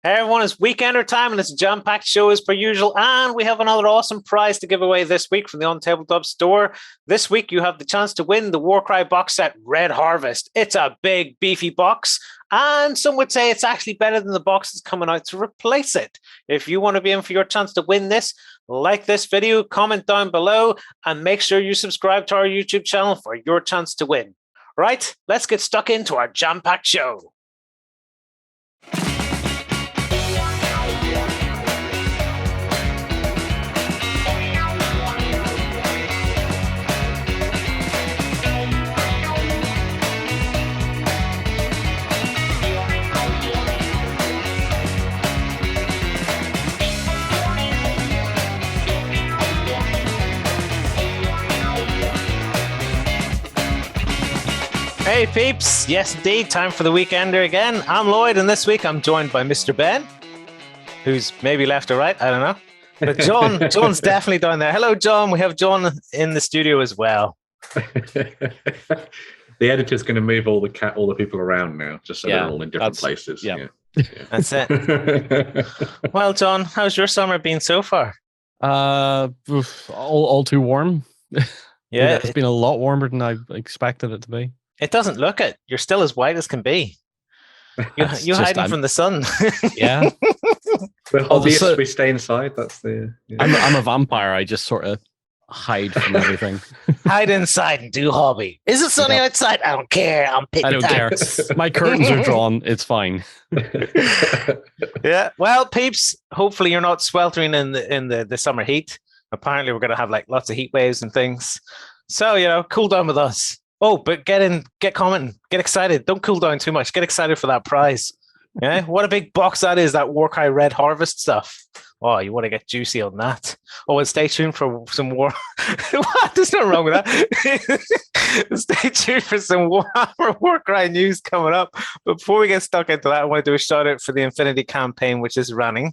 Hey everyone, it's Weekender time and it's a jam-packed show as per usual, and we have another awesome prize to give away this week from the OnTableTop store. This week you have the chance to win the Warcry box set Red Harvest. It's a big beefy box, and some would say it's actually better than the box that's coming out to replace it. If you want to be in for your chance to win this, like this video, comment down below, and make sure you subscribe to our YouTube channel for your chance to win. Right, let's get stuck into our jam-packed show. Hey peeps, yes indeed, time for the Weekender again. I'm Lloyd, and this week I'm joined by Mr. Ben, who's maybe left or right, I don't know. But John's definitely down there. Hello, John. We have John in the studio as well. The editor's going to move all the people around now, just so they're all in different places. Yeah. That's it. Well, John, how's your summer been so far? All too warm. Yeah, it's been a lot warmer than I expected it to be. It doesn't look it. You're still as white as can be. You hiding from the sun. Yeah. The hobbyists, we stay inside. That's the. Yeah. I'm a vampire. I just sort of hide from everything. Hide inside and do hobby. Is it sunny outside? I don't care. I'm picking. I don't care. My curtains are drawn. It's fine. Yeah. Well, peeps. Hopefully, you're not sweltering in the summer heat. Apparently, we're going to have like lots of heat waves and things. So cool down with us. Oh, but get commenting, get excited. Don't cool down too much. Get excited for that prize. Yeah, what a big box that is, that Warcry Red Harvest stuff. Oh, you want to get juicy on that. Oh, and stay tuned for some What? There's nothing wrong with that. Stay tuned for some Warhammer Warcry news coming up. But before we get stuck into that, I want to do a shout out for the Infinity campaign, which is running.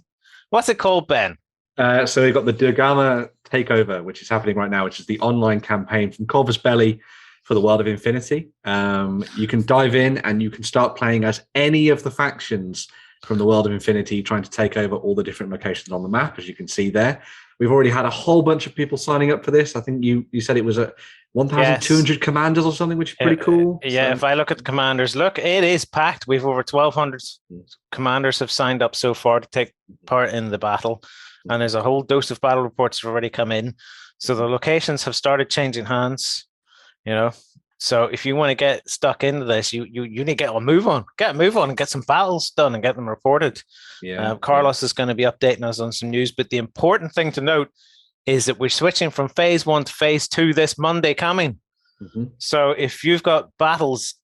What's it called, Ben? So we've got the Durgama Takeover, which is happening right now, which is the online campaign from Corvus Belli for the World of Infinity. You can dive in and you can start playing as any of the factions from the World of Infinity, trying to take over all the different locations on the map, as you can see there. We've already had a whole bunch of people signing up for this. I think you said it was at 1,200 commanders or something, which is pretty cool. Yeah, so, if I look at the commanders, look, it is packed. We've over 1,200 commanders have signed up so far to take part in the battle. And there's a whole dose of battle reports that have already come in. So the locations have started changing hands. So if you want to get stuck into this, you need to get a move on and get some battles done and get them reported. Carlos is going to be updating us on some news, but the important thing to note is that we're switching from phase 1 to phase 2 this Monday coming. So if you've got battles,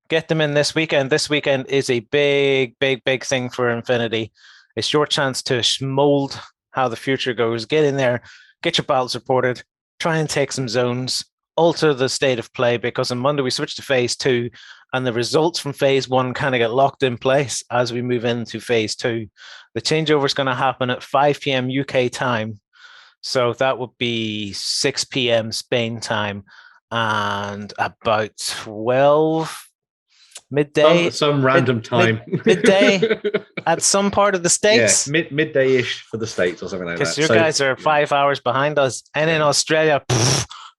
get them in this weekend. This weekend is a big thing for Infinity. It's your chance to mold how the future goes. Get in there, get your battles reported, try and take some zones, alter the state of play, because on Monday we switch to phase 2 and the results from phase 1 kind of get locked in place as we move into phase 2. The changeover is going to happen at 5 p.m. UK time. So that would be 6 p.m. Spain time and about 12 midday. Some random time. Midday at some part of the States. Yeah, midday-ish for the States or something like that. Because you guys are 5 hours behind us. And in Australia,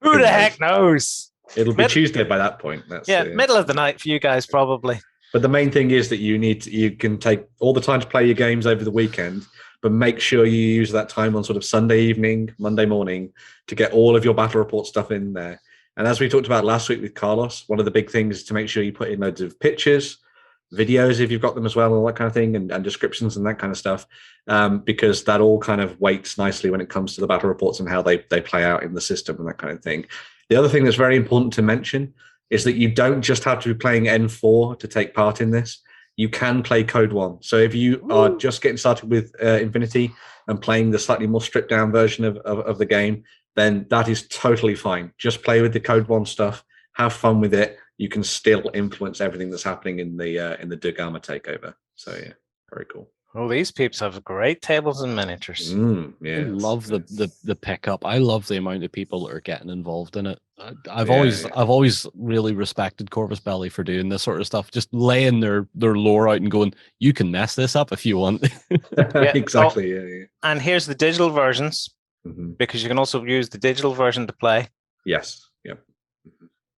who the heck knows? It'll be Tuesday by that point. Middle of the night for you guys, probably. But the main thing is that you can take all the time to play your games over the weekend, but make sure you use that time on sort of Sunday evening, Monday morning to get all of your battle report stuff in there. And as we talked about last week with Carlos, one of the big things is to make sure you put in loads of pictures, videos if you've got them as well, and all that kind of thing, and descriptions and that kind of stuff, because that all kind of weights nicely when it comes to the battle reports and how they play out in the system and that kind of thing. The other thing that's very important to mention is that you don't just have to be playing N4 to take part in this. You can play Code 1. So if you are just getting started with Infinity and playing the slightly more stripped down version of the game, then that is totally fine. Just play with the Code 1 stuff, have fun with it. You can still influence everything that's happening in the Durgama takeover. So yeah, very cool. Oh, these peeps have great tables and miniatures. I love the pickup. I love the amount of people that are getting involved in it. I've always really respected Corvus Belli for doing this sort of stuff, just laying their lore out and going, you can mess this up if you want. Exactly. Oh, and here's the digital versions, because you can also use the digital version to play. Yes. Yep.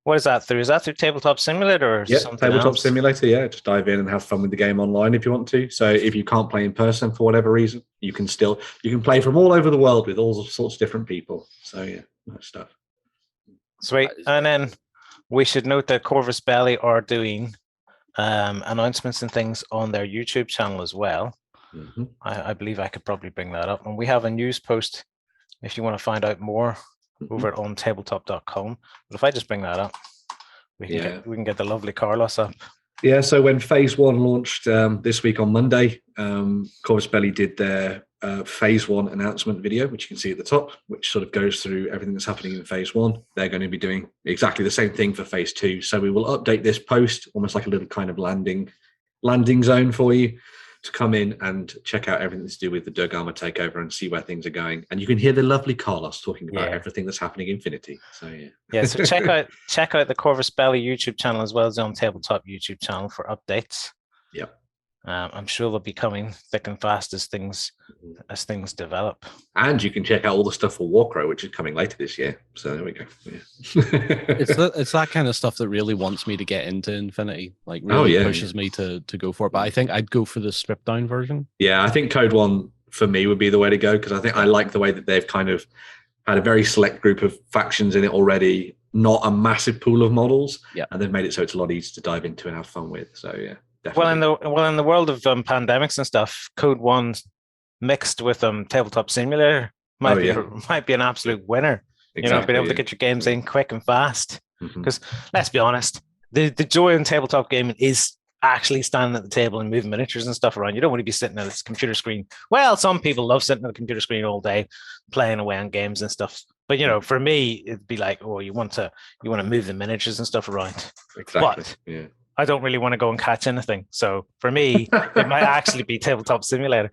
What is that through? Is that through Tabletop Simulator or something Tabletop else? Simulator, yeah. Just dive in and have fun with the game online if you want to. So if you can't play in person for whatever reason, you can play from all over the world with all sorts of different people. So yeah, nice stuff. Sweet. And then we should note that Corvus Belli are doing announcements and things on their YouTube channel as well. I believe I could probably bring that up. And we have a news post if you want to find out more over at OnTableTop.com. But if I just bring that up, we can get the lovely Carlos up. Yeah, so when Phase 1 launched this week on Monday, Corvus Belli did their Phase 1 announcement video, which you can see at the top, which sort of goes through everything that's happening in Phase 1. They're going to be doing exactly the same thing for Phase 2. So we will update this post, almost like a little kind of landing zone for you to come in and check out everything to do with the Durgama takeover and see where things are going. And you can hear the lovely Carlos talking about everything that's happening in Infinity. So so check out the Corvus Belli YouTube channel as well as the On Tabletop YouTube channel for updates. Yep. I'm sure they'll be coming thick and fast as things develop. And you can check out all the stuff for Warcry, which is coming later this year. So there we go. Yeah. It's that kind of stuff that really wants me to get into Infinity. Like really pushes me to go for it. But I think I'd go for the stripped down version. Yeah, I think Code 1 for me would be the way to go, because I think I like the way that they've kind of had a very select group of factions in it already, not a massive pool of models. Yeah. And they've made it so it's a lot easier to dive into and have fun with. So yeah. Definitely. Well, in the world of pandemics and stuff, Code 1 mixed with Tabletop Simulator might be an absolute winner. Exactly, being able to get your games in quick and fast. Because let's be honest, the joy in tabletop gaming is actually standing at the table and moving miniatures and stuff around. You don't want to be sitting at this computer screen. Well, some people love sitting at the computer screen all day, playing away on games and stuff. But for me, it'd be like, you want to move the miniatures and stuff around. Exactly. But I don't really want to go and catch anything. So for me, it might actually be Tabletop Simulator.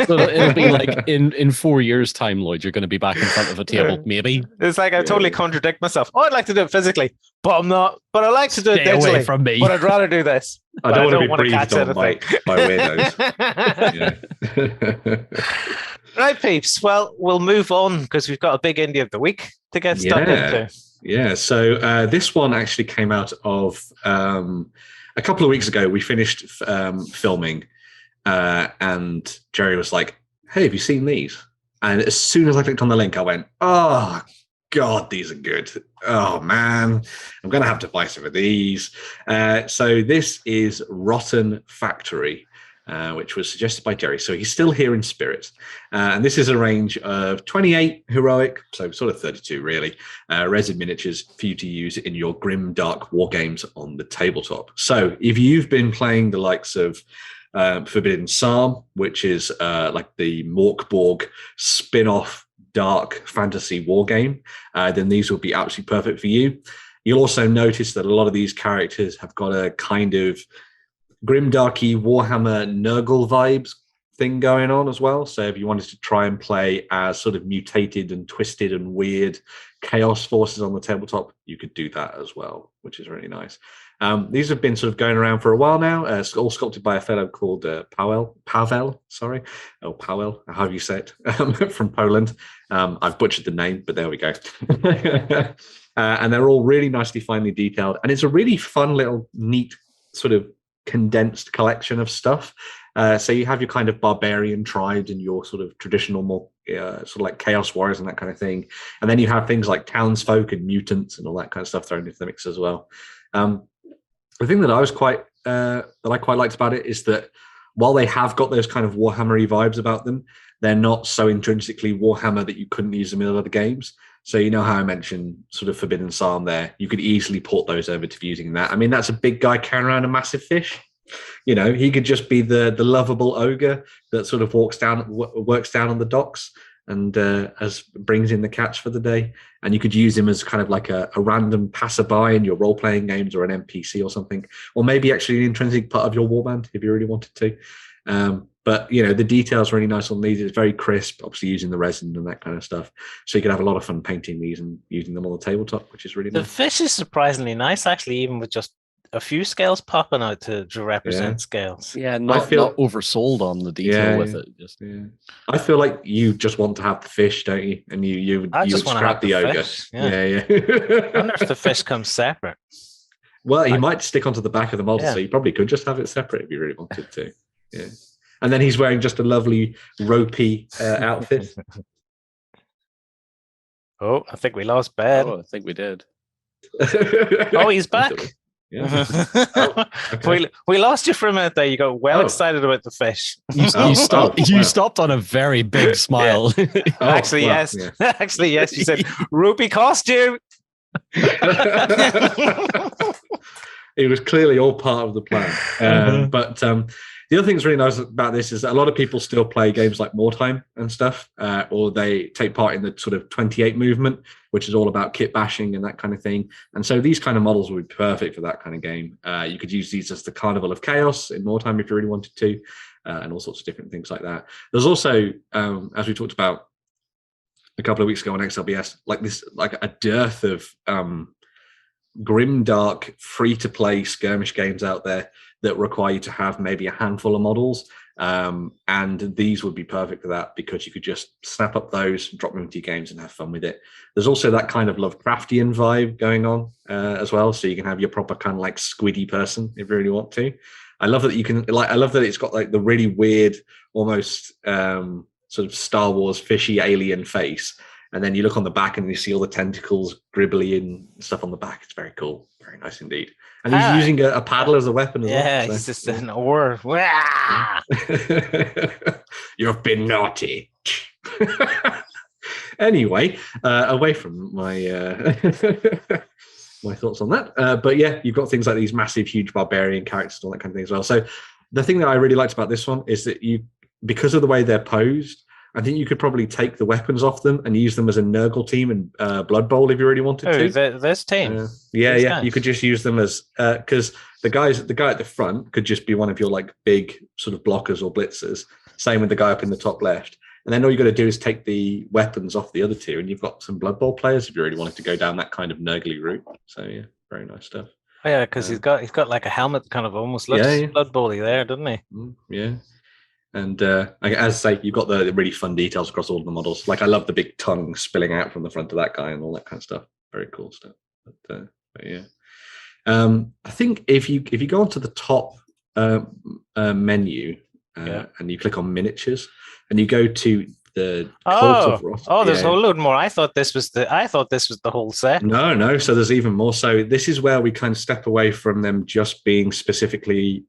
So it'll be like in 4 years' time, Lloyd, you're going to be back in front of a table, maybe. It's like I totally contradict myself. I'd like to do it physically, but I'm not. But I like to do it digitally. Stay away from me. But I'd rather do this. I don't want to be breathed on by weirdos. Right, peeps. Well, we'll move on because we've got a big indie of the week to get stuck into. Yeah, so this one actually came out of a couple of weeks ago. We finished filming, and Jerry was like, "Hey, have you seen these?" And as soon as I clicked on the link, I went, "Oh God, these are good! Oh man, I'm gonna have to buy some of these." So this is Rotten Factory. Which was suggested by Jerry. So he's still here in spirit. And this is a range of 28 heroic, so sort of 32 really, resin miniatures for you to use in your Grimdark war games on the tabletop. So if you've been playing the likes of Forbidden Psalm, which is like the Morkborg spin-off dark fantasy war game, then these will be absolutely perfect for you. You'll also notice that a lot of these characters have got a kind of grimdarky Warhammer Nurgle vibes thing going on as well. So if you wanted to try and play as sort of mutated and twisted and weird chaos forces on the tabletop, you could do that as well, which is really nice. These have been sort of going around for a while now, all sculpted by a fellow called Paweł, however you say it, from Poland. I've butchered the name, but there we go. And they're all really nicely, finely detailed. And it's a really fun little, neat sort of condensed collection of stuff. So you have your kind of barbarian tribes and your sort of traditional, more sort of like chaos warriors and that kind of thing. And then you have things like townsfolk and mutants and all that kind of stuff thrown into the mix as well. The thing that I quite liked about it is that while they have got those kind of Warhammery vibes about them, they're not so intrinsically Warhammer that you couldn't use them in other games. So you know how I mentioned sort of Forbidden Psalm there, you could easily port those over to using that. I mean, that's a big guy carrying around a massive fish. He could just be the lovable ogre that sort of works down on the docks and as brings in the catch for the day. And you could use him as kind of like a random passerby in your role-playing games or an NPC or something, or maybe actually an intrinsic part of your warband if you really wanted to. But the details are really nice on these. It's very crisp, obviously using the resin and that kind of stuff. So you can have a lot of fun painting these and using them on the tabletop, which is really The nice. fish is surprisingly nice, actually, even with just a few scales popping out to represent scales. Yeah, not oversold on the detail with it. I feel like you just want to have the fish, don't you? And you would scrap the ogre. Fish. Yeah. I wonder if the fish comes separate. Well, he might stick onto the back of the model, so you probably could just have it separate if you really wanted to. Yeah. And then he's wearing just a lovely ropey outfit. Oh, I think we lost Ben. Oh, I think we did. Oh, he's back. Yeah. Okay. We lost you for a minute there. You got excited about the fish. You stopped on a very big smile. Actually, yes. Yeah. Actually, yes. You said rupee costume. It was clearly all part of the plan. But the other thing that's really nice about this is that a lot of people still play games like Wartime and stuff, or they take part in the sort of 28 movement, which is all about kit bashing and that kind of thing. And so these kind of models would be perfect for that kind of game. You could use these as the Carnival of Chaos in Wartime if you really wanted to, and all sorts of different things like that. There's also, as we talked about a couple of weeks ago on XLBS, like a dearth of Grimdark free-to-play skirmish games out there that require you to have maybe a handful of models, and these would be perfect for that because you could just snap up those, drop them into your games, and have fun with it. There's also that kind of Lovecraftian vibe going on as well, so you can have your proper kind of like squiddy person if you really want to. I love that you can I love that it's got like the really weird, almost sort of Star Wars fishy alien face. And then you look on the back and you see all the tentacles gribbly and stuff on the back. It's very cool. Very nice indeed. And he's using a paddle as a weapon as well. Yeah, he's just an oar. You've been naughty. Anyway, away from my my thoughts on that. But yeah, you've got things like these massive, huge barbarian characters and all that kind of thing as well. So the thing that I really liked about this one is that because of the way they're posed, I think you could probably take the weapons off them and use them as a Nurgle team in Blood Bowl if you really wanted to. This team. Yeah. You could just use them as because the guy at the front could just be one of your like big sort of blockers or blitzers. Same with the guy up in the top left. And then all you got to do is take the weapons off the other two, and you've got some Blood Bowl players if you really wanted to go down that kind of Nurgly route. So yeah, very nice stuff. Oh yeah, because he's got like a helmet that kind of almost looks Blood Bowl-y there, doesn't he? Yeah. And as I say, you've got the really fun details across all of the models. Like I love the big tongue spilling out from the front of that guy and all that kind of stuff. Very cool stuff. But yeah, I think if you go onto the top menu and you click on miniatures and you go to the Cult of Wrath. There's a whole load more. I thought this was the whole set. No. So there's even more. So this is where we kind of step away from them just being specifically.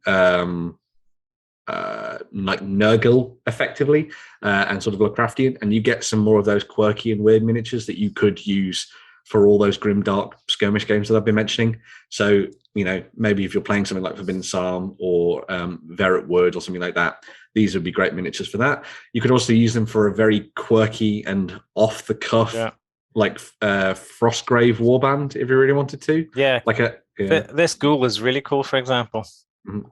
Like Nurgle effectively and sort of Lovecraftian, and you get some more of those quirky and weird miniatures that you could use for all those Grimdark skirmish games that I've been mentioning. So, maybe if you're playing something like Forbidden Psalm or Verret Wood or something like that, these would be great miniatures for that. You could also use them for a very quirky and off-the-cuff like Frostgrave warband if you really wanted to. Yeah. This ghoul is really cool, for example.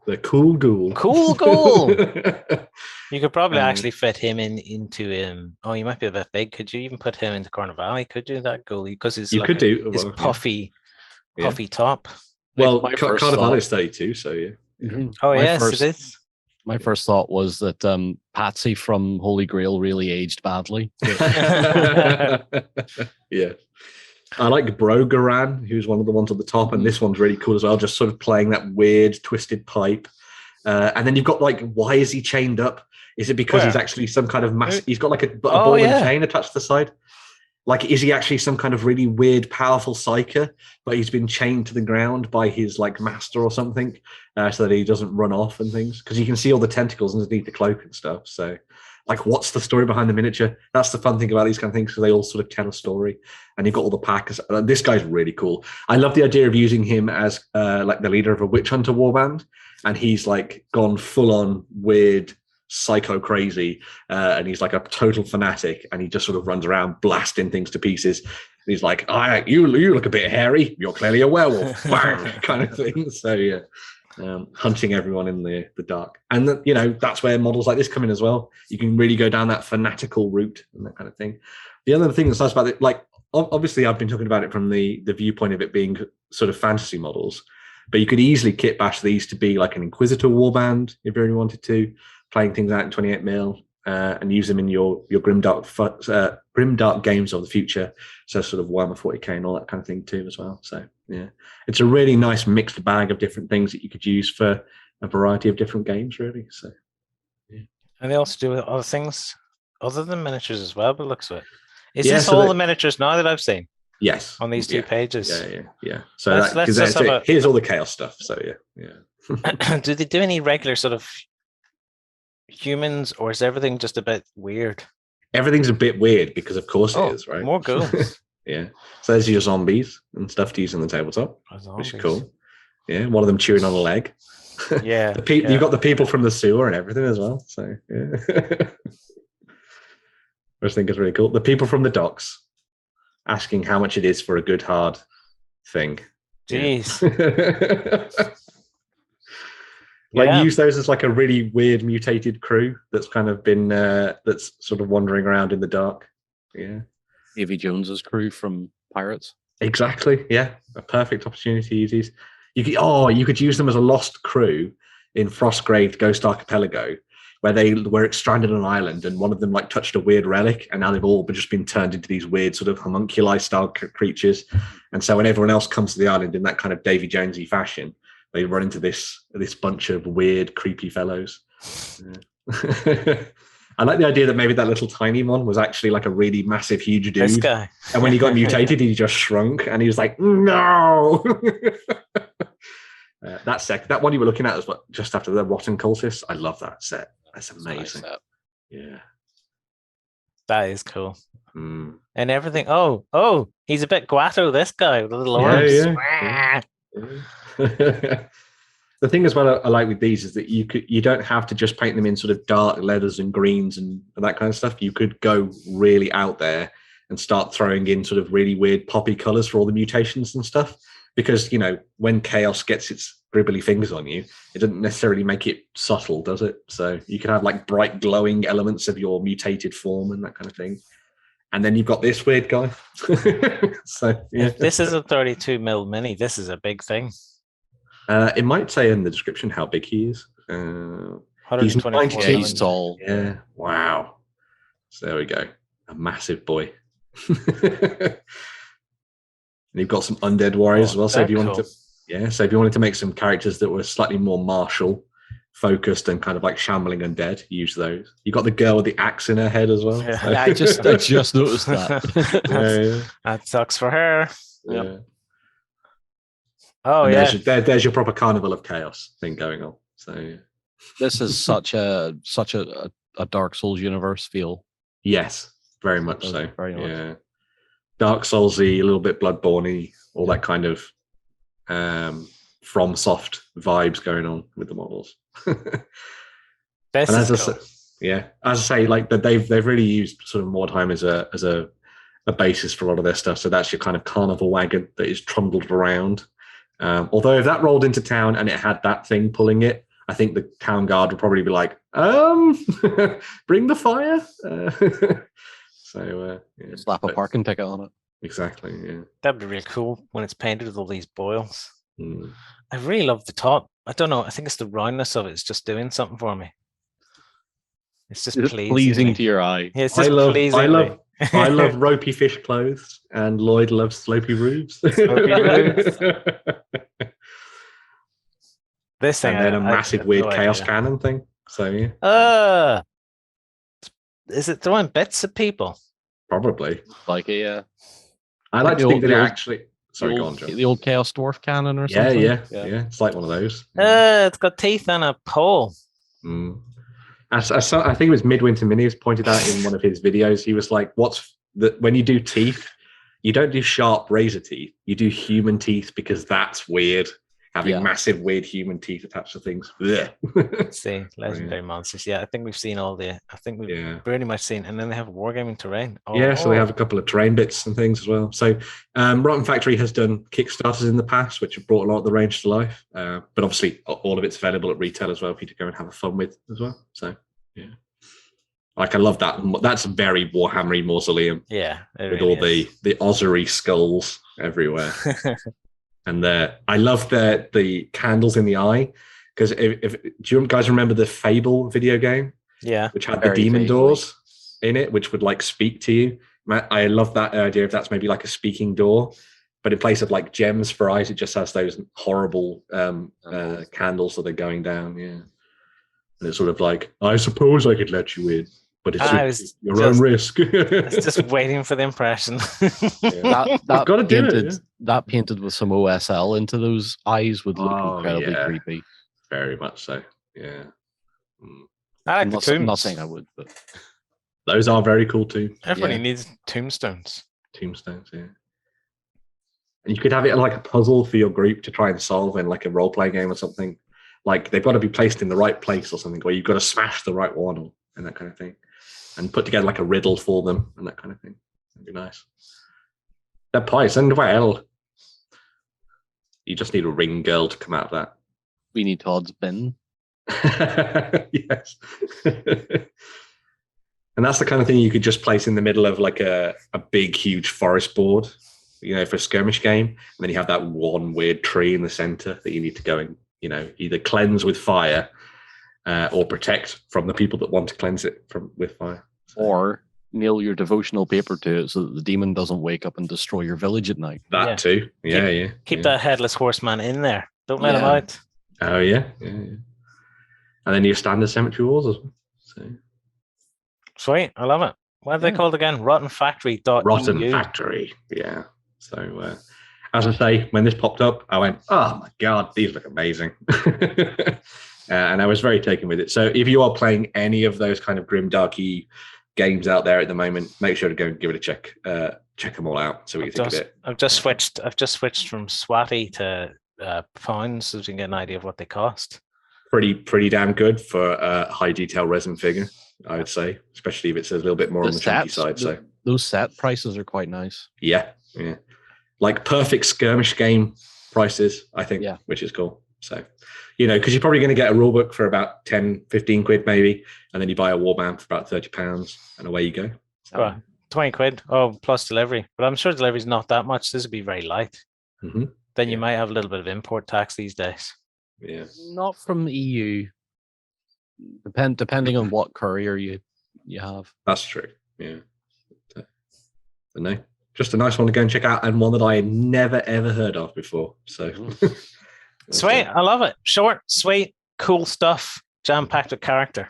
The cool ghoul. Cool ghoul. You could probably actually fit him into him. Oh, you might be a bit big. Could you even put him into Corner Valley? Could you that ghoul? Because his puffy top. Well, Corner Valley is 32, so yeah. Mm-hmm. Oh yes, it is. My first thought was that Patsy from Holy Grail really aged badly. Yeah. I like Brogaran, who's one of the ones at the top, and this one's really cool as well, just sort of playing that weird twisted pipe. And then you've got like, why is he chained up? Is it because he's actually some kind of he's got like a ball and chain attached to the side? Like, is he actually some kind of really weird, powerful psyker, but he's been chained to the ground by his like master or something, so that he doesn't run off and things? Because you can see all the tentacles underneath the cloak and stuff. So, like, what's the story behind the miniature? That's the fun thing about these kind of things, because they all sort of tell a story. And you've got all the packers. This guy's really cool. I love the idea of using him as like the leader of a witch hunter warband, and he's like gone full on weird, psycho crazy, and he's like a total fanatic, and he just sort of runs around blasting things to pieces. And he's like, you look a bit hairy. You're clearly a werewolf, bang, kind of thing. So yeah, hunting everyone in the dark. And that's where models like this come in as well. You can really go down that fanatical route and that kind of thing. The other thing that's nice about it, like obviously I've been talking about it from the viewpoint of it being sort of fantasy models, but you could easily kit bash these to be like an Inquisitor warband if you really wanted to, playing things out in 28mm. And use them in your Grimdark games of the future, so sort of Warhammer 40k and all that kind of thing too as well. So yeah, it's a really nice mixed bag of different things that you could use for a variety of different games, really. So yeah. And they also do other things other than miniatures as well. But looks of it. Is this all the miniatures now that I've seen? Yes, on these 2 pages. Yeah. So here's all the chaos stuff. So yeah. Do they do any regular sort of humans, or is everything just a bit weird? Everything's a bit weird because of course it is, right? More ghouls. Yeah. So there's your zombies and stuff to use on the tabletop, which is cool. Yeah, one of them chewing on a leg. Yeah. You've got the people from the sewer and everything as well. So yeah. Which I think is really cool. The people from the docks asking how much it is for a good hard thing. Jeez. Yeah. Use those as like a really weird mutated crew that's kind of been that's sort of wandering around in the dark. Yeah. Davy Jones's crew from Pirates. Exactly. Yeah. A perfect opportunity to use these. You could use them as a lost crew in Frostgrave Ghost Archipelago, where they were stranded on an island and one of them like touched a weird relic, and now they've all just been turned into these weird sort of homunculi style creatures. And so when everyone else comes to the island in that kind of Davy Jonesy fashion, they run into this bunch of weird, creepy fellows. Yeah. I like the idea that maybe that little tiny one was actually like a really massive, huge dude. This guy. And when he got mutated, he just shrunk, and he was like, no. That one you were looking at was just after the Rotten Cultists. I love that set. That's amazing. Nice. Yeah. That is cool. Mm. And everything. Oh, he's a bit Guato, this guy with the little arms. Yeah. The thing as well I like with these is that you don't have to just paint them in sort of dark leathers and greens and that kind of stuff. You could go really out there and start throwing in sort of really weird poppy colors for all the mutations and stuff, because when chaos gets its gribbly fingers on you, it doesn't necessarily make it subtle, does it? So you can have like bright glowing elements of your mutated form and that kind of thing. And then you've got this weird guy. So yeah. If this is a 32mm mini, this is a big thing. It might say in the description how big he is. He's 92. Yeah, he's tall. Yeah. Wow. So there we go. A massive boy. And you've got some undead warriors as well. So if you wanted to make some characters that were slightly more martial focused and kind of like shambling undead, use those. You got the girl with the axe in her head as well. Yeah. So. I just noticed that. That sucks for her. Yeah. Yep. Oh, and yeah. There's your proper Carnival of Chaos thing going on. So this is such a Dark Souls universe feel. Yes, very much so. Very much. Yeah. Dark Soulsy, a little bit Bloodborne-y, all that kind of from soft vibes going on with the models. As I say, like they've really used sort of Mordheim as a basis for a lot of their stuff. So that's your kind of carnival wagon that is trundled around. Although if that rolled into town and it had that thing pulling it, I think the town guard would probably be like, bring the fire. Slap a parking ticket on it. Exactly. Yeah. That'd be really cool when it's painted with all these boils. Mm. I really love the top. I don't know. I think it's the roundness of it. It's just doing something for me. It's just pleasing to your eye. Yeah, it's just pleasing. I love ropey fish clothes, and Lloyd loves slopey roofs. This thing, and then a massive weird chaos cannon thing. So yeah. Is it throwing bits at people? Probably. Like a. I like to think that it actually. Sorry, go on, John. The old Chaos Dwarf cannon or something. Yeah. It's like one of those. It's got teeth and a pole. Mm. I think it was Midwinter Minis pointed out in one of his videos. He was like, when you do teeth, you don't do sharp razor teeth. You do human teeth because that's weird. having massive weird human teeth attached to things. See, legendary monsters. Yeah, I think we've seen all the. I think we've pretty much seen, and then they have wargaming terrain. So they have a couple of terrain bits and things as well. So Rotten Factory has done Kickstarters in the past, which have brought a lot of the range to life. But obviously, all of it's available at retail as well for you to go and have fun with as well. So yeah, like I love that. That's a very Warhammery mausoleum. Yeah, with all the ossuary skulls everywhere. And I love the candles in the eye, because do you guys remember the Fable video game? Yeah, which had the demon doors in it, which would like speak to you. I love that idea. If that's maybe like a speaking door, but in place of like gems for eyes, it just has those horrible candles that are going down. Yeah, and it's sort of like, I suppose I could let you in, but it's your own risk. It's just waiting for the impression. That gotta do it. That painted with some OSL into those eyes would look incredibly creepy. Very much so. Yeah. I like the tombs. I'm not saying I would, but those are very cool too. Everybody needs tombstones. Tombstones, yeah. And you could have it like a puzzle for your group to try and solve in like a role-playing game or something. Like they've got to be placed in the right place or something, where you've got to smash the right one and that kind of thing. And put together like a riddle for them and that kind of thing. That'd be nice. The poisoned well. You just need a ring girl to come out of that. We need Todd's bin. Yes. And that's the kind of thing you could just place in the middle of like a big, huge forest board, for a skirmish game. And then you have that one weird tree in the center that you need to go and, either cleanse with fire or protect from the people that want to cleanse it with fire. Or nail your devotional paper to it so that the demon doesn't wake up and destroy your village at night. That too. Yeah, Keep that headless horseman in there. Don't let him out. Oh, yeah. And then your standard cemetery walls as well. So. Sweet. I love it. What are they called again? Rotten Factory. Rotten Factory. Yeah. So, as I say, when this popped up, I went, oh my God, these look amazing. And I was very taken with it. So if you are playing any of those kind of grimdarky games out there at the moment, make sure to go and give it a check. Check them all out. So we can think of it. I've just switched from Swatty to pounds, so you can get an idea of what they cost. Pretty damn good for a high detail resin figure, I would say, especially if it's a little bit more on the chunky side. So those set prices are quite nice. Yeah. Like perfect skirmish game prices, I think, which is cool. So, because you're probably going to get a rule book for about 10, 15 quid maybe, and then you buy a warband for about £30, and away you go. So, 20 quid, plus delivery. But I'm sure delivery's not that much. This would be very light. Mm-hmm. Then you might have a little bit of import tax these days. Yeah. Not from the EU. Depending on what courier you have. That's true. Yeah. But no, just a nice one to go and check out, and one that I had never ever heard of before. So sweet, I love it. Short, sweet, cool stuff, jam-packed with character.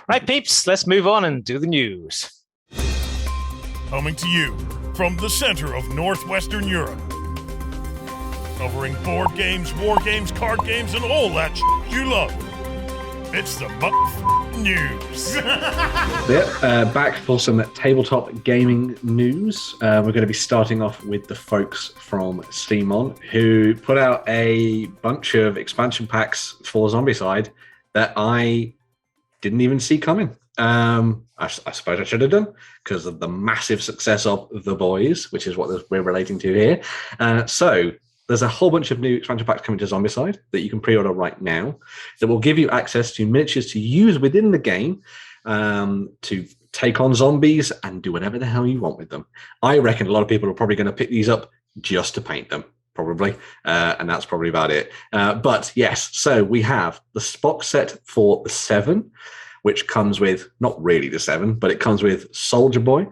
Right, peeps, let's move on and do the news. Coming to you from the center of Northwestern Europe. Covering board games, war games, card games, and all that you love. It's the news. Back for some tabletop gaming news. We're going to be starting off with the folks from Steamon, who put out a bunch of expansion packs for Zombicide that I didn't even see coming. I suppose I should have done, because of the massive success of The Boys, which is what we're relating to here. So there's a whole bunch of new expansion packs coming to Zombicide that you can pre-order right now that will give you access to miniatures to use within the game to take on zombies and do whatever the hell you want with them. I reckon a lot of people are probably going to pick these up just to paint them, probably. And that's probably about it. But yes, so we have the Spock set for the 7, which comes with, not really the 7, but it comes with Soldier Boy,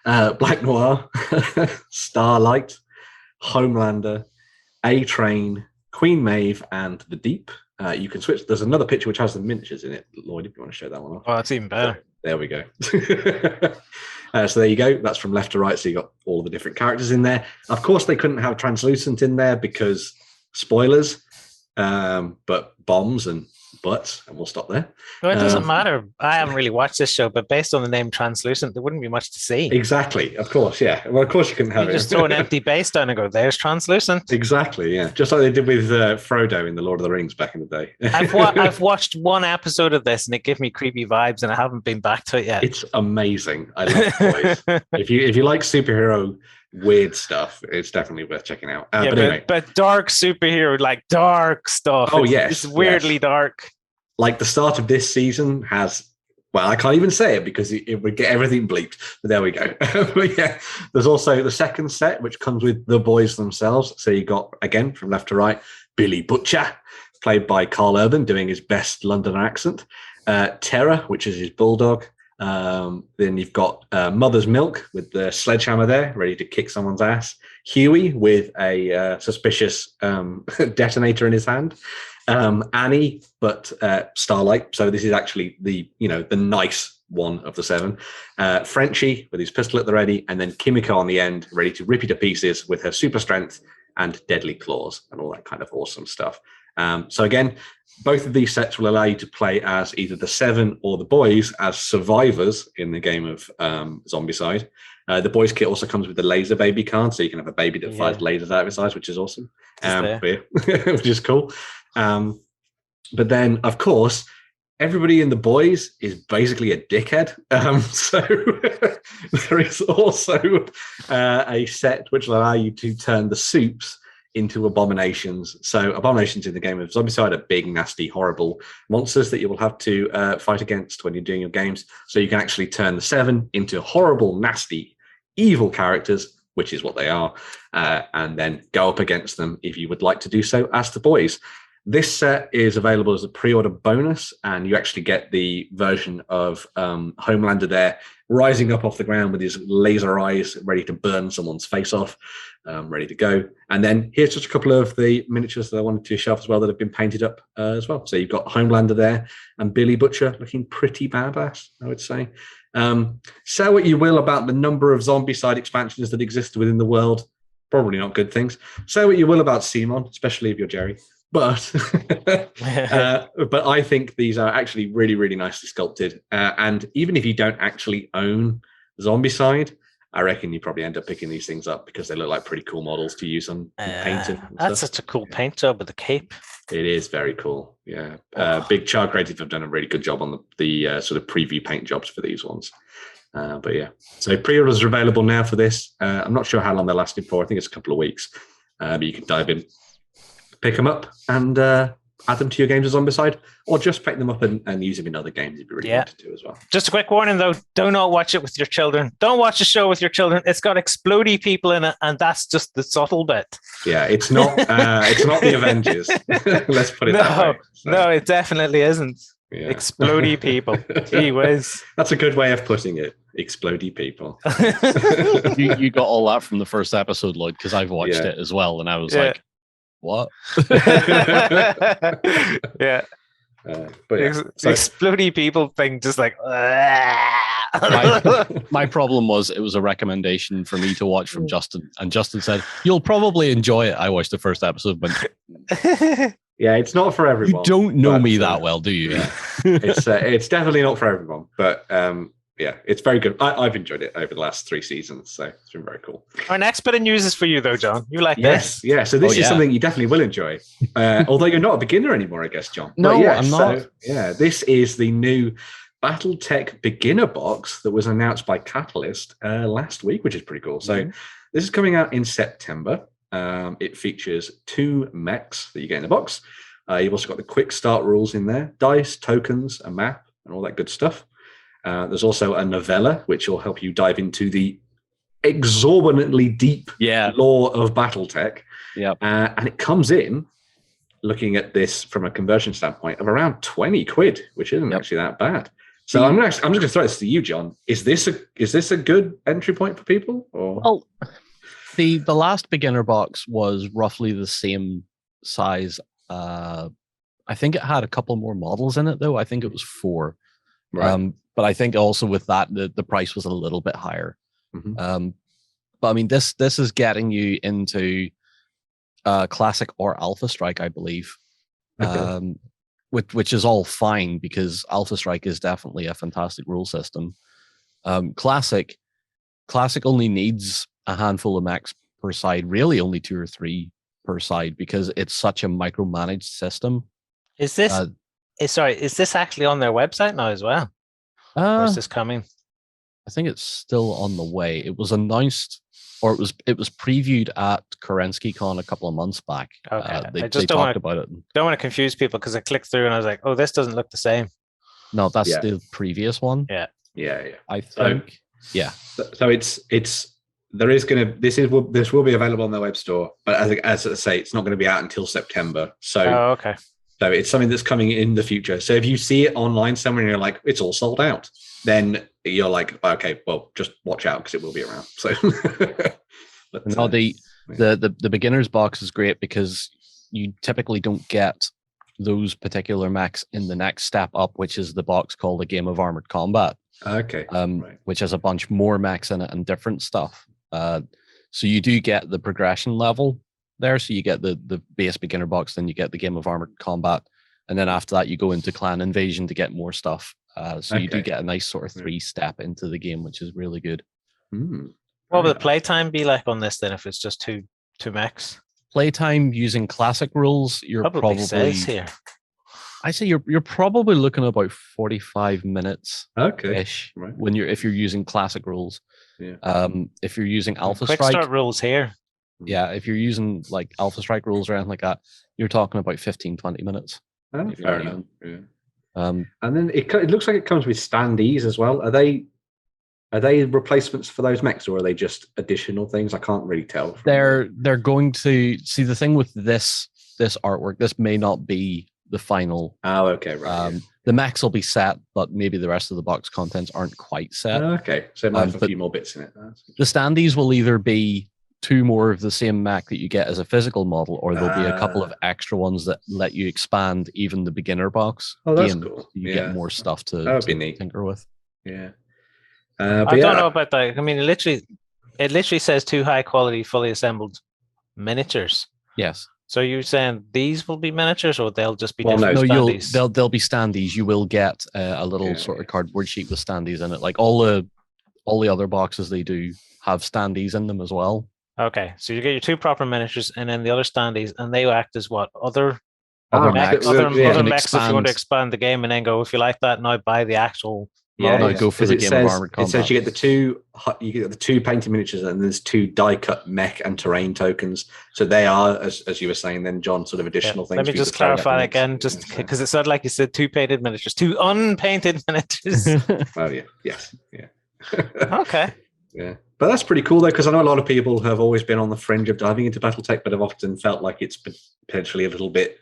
Black Noir, Starlight, Homelander, A-Train, Queen Maeve, and the Deep. You can switch. There's another picture which has the miniatures in it. Lloyd, if you want to show that one off. Oh, that's even better. There we go. So there you go. That's from left to right. So you got all the different characters in there. Of course, they couldn't have translucent in there because spoilers. But bombs and but, and we'll stop there. Well, it doesn't matter. I haven't really watched this show, but based on the name Translucent, there wouldn't be much to see. Exactly. Of course, yeah. Well, of course you can have You it. just throw an empty base down and go, there's Translucent. Exactly, yeah. Just like they did with Frodo in the Lord of the Rings back in the day. I've watched one episode of this and it gave me creepy vibes and I haven't been back to it yet. It's amazing. I love the boys. If you like superhero weird stuff, it's definitely worth checking out. Yeah, but anyway. but dark superhero, like dark stuff. Oh, yes. It's weirdly dark. Like the start of this season has, well, I can't even say it because it would get everything bleeped. But there we go. But yeah, there's also the second set, which comes with the boys themselves. So you got, again, from left to right, Billy Butcher, played by Carl Urban, doing his best Londoner accent. Terror, which is his bulldog. Then you've got Mother's Milk with the sledgehammer there, ready to kick someone's ass. Huey with a suspicious detonator in his hand. Annie, but Starlight. So this is actually the nice one of the 7. Frenchie with his pistol at the ready, and then Kimiko on the end, ready to rip you to pieces with her super strength and deadly claws and all that kind of awesome stuff. So again, both of these sets will allow you to play as either the 7 or the boys as survivors in the game of Zombicide. The boys kit also comes with the laser baby card, so you can have a baby that fires lasers out of its eyes, which is awesome, which is cool. But then, of course, everybody in the boys is basically a dickhead. So there is also a set which will allow you to turn the soups into abominations. So abominations in the game of Zombicide are big, nasty, horrible monsters that you will have to fight against when you're doing your games. So you can actually turn the 7 into horrible, nasty, evil characters, which is what they are, and then go up against them if you would like to do so as the boys. This set is available as a pre-order bonus, and you actually get the version of Homelander there, rising up off the ground with his laser eyes, ready to burn someone's face off, ready to go. And then here's just a couple of the miniatures that I wanted to show off as well that have been painted up as well. So you've got Homelander there and Billy Butcher looking pretty badass, I would say. Say what you will about the number of Zombicide expansions that exist within the world. Probably not good things. Say what you will about Simon, especially if you're Jerry. But I think these are actually really, really nicely sculpted. And even if you don't actually own Zombicide, I reckon you probably end up picking these things up because they look like pretty cool models to use on painting. That's such a cool paint job with the cape. It is very cool. Yeah. Big Char Creative have done a really good job on the sort of preview paint jobs for these ones. But yeah, so pre-orders are available now for this. I'm not sure how long they're lasting for. I think it's a couple of weeks. But you can dive in, pick them up, and add them to your games of Zombicide, or just pick them up and use them in other games if you really wanted to as well. Just a quick warning though, do not watch it with your children. Don't watch the show with your children. It's got explodey people in it, and that's just the subtle bit. Yeah, it's not the Avengers. Let's put it that way. So. No, it definitely isn't. Yeah. Explodey people. Gee whiz. That's a good way of putting it. Explodey people. you got all that from the first episode, Lloyd, because I've watched it as well, and I was like, what? Yeah. But explodey people thing, just like my problem was it was a recommendation for me to watch from Justin, and Justin said you'll probably enjoy it. I watched the first episode, but yeah, it's not for everyone. You don't know me that well, do you? Yeah. It's definitely not for everyone, but yeah, it's very good. I've enjoyed it over the last 3 seasons, so it's been very cool. Our next bit of news is for you, though, John. You like this? Yeah. So this is something you definitely will enjoy. Although you're not a beginner anymore, I guess, John. No, I'm not. So, yeah, this is the new Battletech beginner box that was announced by Catalyst last week, which is pretty cool. So this is coming out in September. It features 2 mechs that you get in the box. You've also got the quick start rules in there, dice, tokens, a map, and all that good stuff. There's also a novella, which will help you dive into the exorbitantly deep lore of Battletech. Yeah, and it comes in, looking at this from a conversion standpoint, of around 20 quid, which isn't actually that bad. So I'm just going to throw this to you, John. Is this a good entry point for people? Or? Well, the last beginner box was roughly the same size. I think it had a couple more models in it, though. I think it was 4. Right. But I think also with that, the price was a little bit higher. Mm-hmm. But I mean, this is getting you into classic or alpha strike, I believe. Okay. which is all fine because Alpha Strike is definitely a fantastic rule system. Classic only needs a handful of mechs per side, really only 2 or 3 per side, because it's such a micromanaged system. Is this is this actually on their website now as well? Or is this coming? I think it's still on the way. It was announced, or it was previewed at KerenskyCon a couple of months back. Okay. They talked about it. Don't want to confuse people because I clicked through and I was like, oh, this doesn't look the same. No, that's the previous one. Yeah. I think. So this will be available on their web store, but as I say, it's not going to be out until September. So okay. So it's something that's coming in the future. So if you see it online somewhere and you're like, it's all sold out, then you're like, okay, well, just watch out because it will be around. So the beginner's box is great because you typically don't get those particular mechs in the next step up, which is the box called A Game of Armored Combat. Okay. Right. Which has a bunch more mechs in it and different stuff. So you do get the progression level there. So you get the base beginner box, then you get the Game of Armored Combat, and then after that you go into Clan Invasion to get more stuff. You do get a nice sort of 3-step into the game, which is really good. What will the playtime be like on this then if it's just two mechs? Playtime using classic rules, you're probably says here. I say you're probably looking at about 45 minutes ish if you're using classic rules. Yeah. If you're using Alpha Quick Strike start rules here. Yeah, if you're using like Alpha Strike rules or anything like that, you're talking about 15-20 minutes. Oh, fair enough. Yeah. And then it looks like it comes with standees as well. Are they replacements for those mechs, or are they just additional things? I can't really tell. They're going to see the thing with this artwork. This may not be the final. Oh, okay, right. The mechs will be set, but maybe the rest of the box contents aren't quite set. Okay, so it might have a few more bits in it. The standees will either be 2 more of the same mech that you get as a physical model, or there'll be a couple of extra ones that let you expand even the beginner box. Oh, that's cool. You get more stuff to tinker with. Yeah. I don't know about that. I mean, it literally says 2 high quality, fully assembled miniatures. Yes. So you're saying these will be miniatures, or they'll just be different standees? They'll be standees. You will get a little sort of cardboard sheet with standees in it. Like all the other boxes, they do have standees in them as well. Okay, so you get your 2 proper miniatures, and then the other standees, and they act as what other mechs. Other mechs if you want to expand the game, and then go, if you like that, now buy the actual. Go for the Game of Armored Combat. It says you get the 2 painted miniatures, and there's 2 die cut mech and terrain tokens. So they are, as you were saying, then John, sort of additional things. Let me just clarify again, just because it sounded like you said 2 painted miniatures, 2 unpainted miniatures. Oh yeah, yes, yeah. Okay. Yeah, but that's pretty cool though, because I know a lot of people have always been on the fringe of diving into Battletech, but have often felt like it's potentially a little bit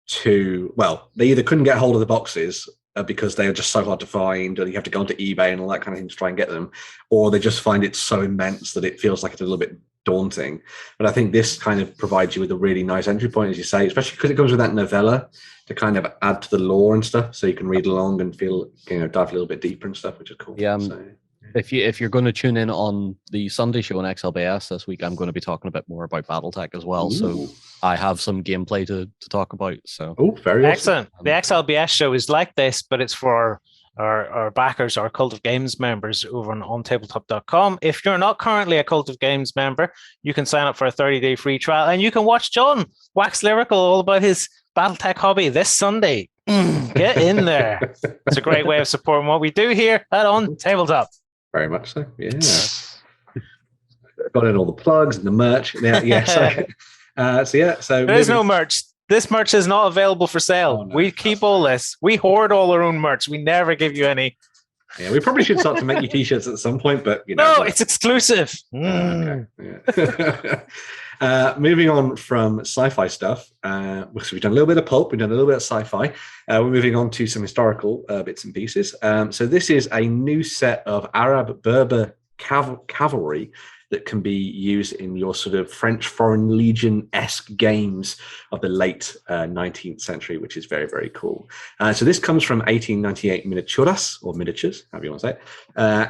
too well. They either couldn't get hold of the boxes because they are just so hard to find, or you have to go onto eBay and all that kind of thing to try and get them, or they just find it so immense that it feels like it's a little bit daunting. But I think this kind of provides you with a really nice entry point, as you say, especially because it comes with that novella to kind of add to the lore and stuff, so you can read along and feel, dive a little bit deeper and stuff, which is cool. Yeah. If you're going to tune in on the Sunday show on XLBS this week, I'm going to be talking a bit more about Battletech as well. Ooh. So I have some gameplay to talk about. So very excellent. Awesome. The XLBS show is like this, but it's for our backers, our Cult of Games members over on OnTableTop.com. If you're not currently a Cult of Games member, you can sign up for a 30-day free trial, and you can watch John wax lyrical all about his Battletech hobby this Sunday. Get in there. It's a great way of supporting what we do here at OnTabletop. Very much so, yeah. Got in all the plugs and the merch. Yeah. So there's no merch. This merch is not available for sale. Oh, no, we keep all this. We hoard all our own merch. We never give you any. Yeah, we probably should start to make you t-shirts at some point, but no, it's exclusive. Okay. Yeah. Moving on from sci-fi stuff, so we've done a little bit of pulp, we've done a little bit of sci-fi. We're moving on to some historical bits and pieces. So this is a new set of Arab Berber cavalry that can be used in your sort of French Foreign Legion-esque games of the late 19th century, which is very, very cool. So this comes from 1898 Miniaturas, or Miniatures, however you want to say it.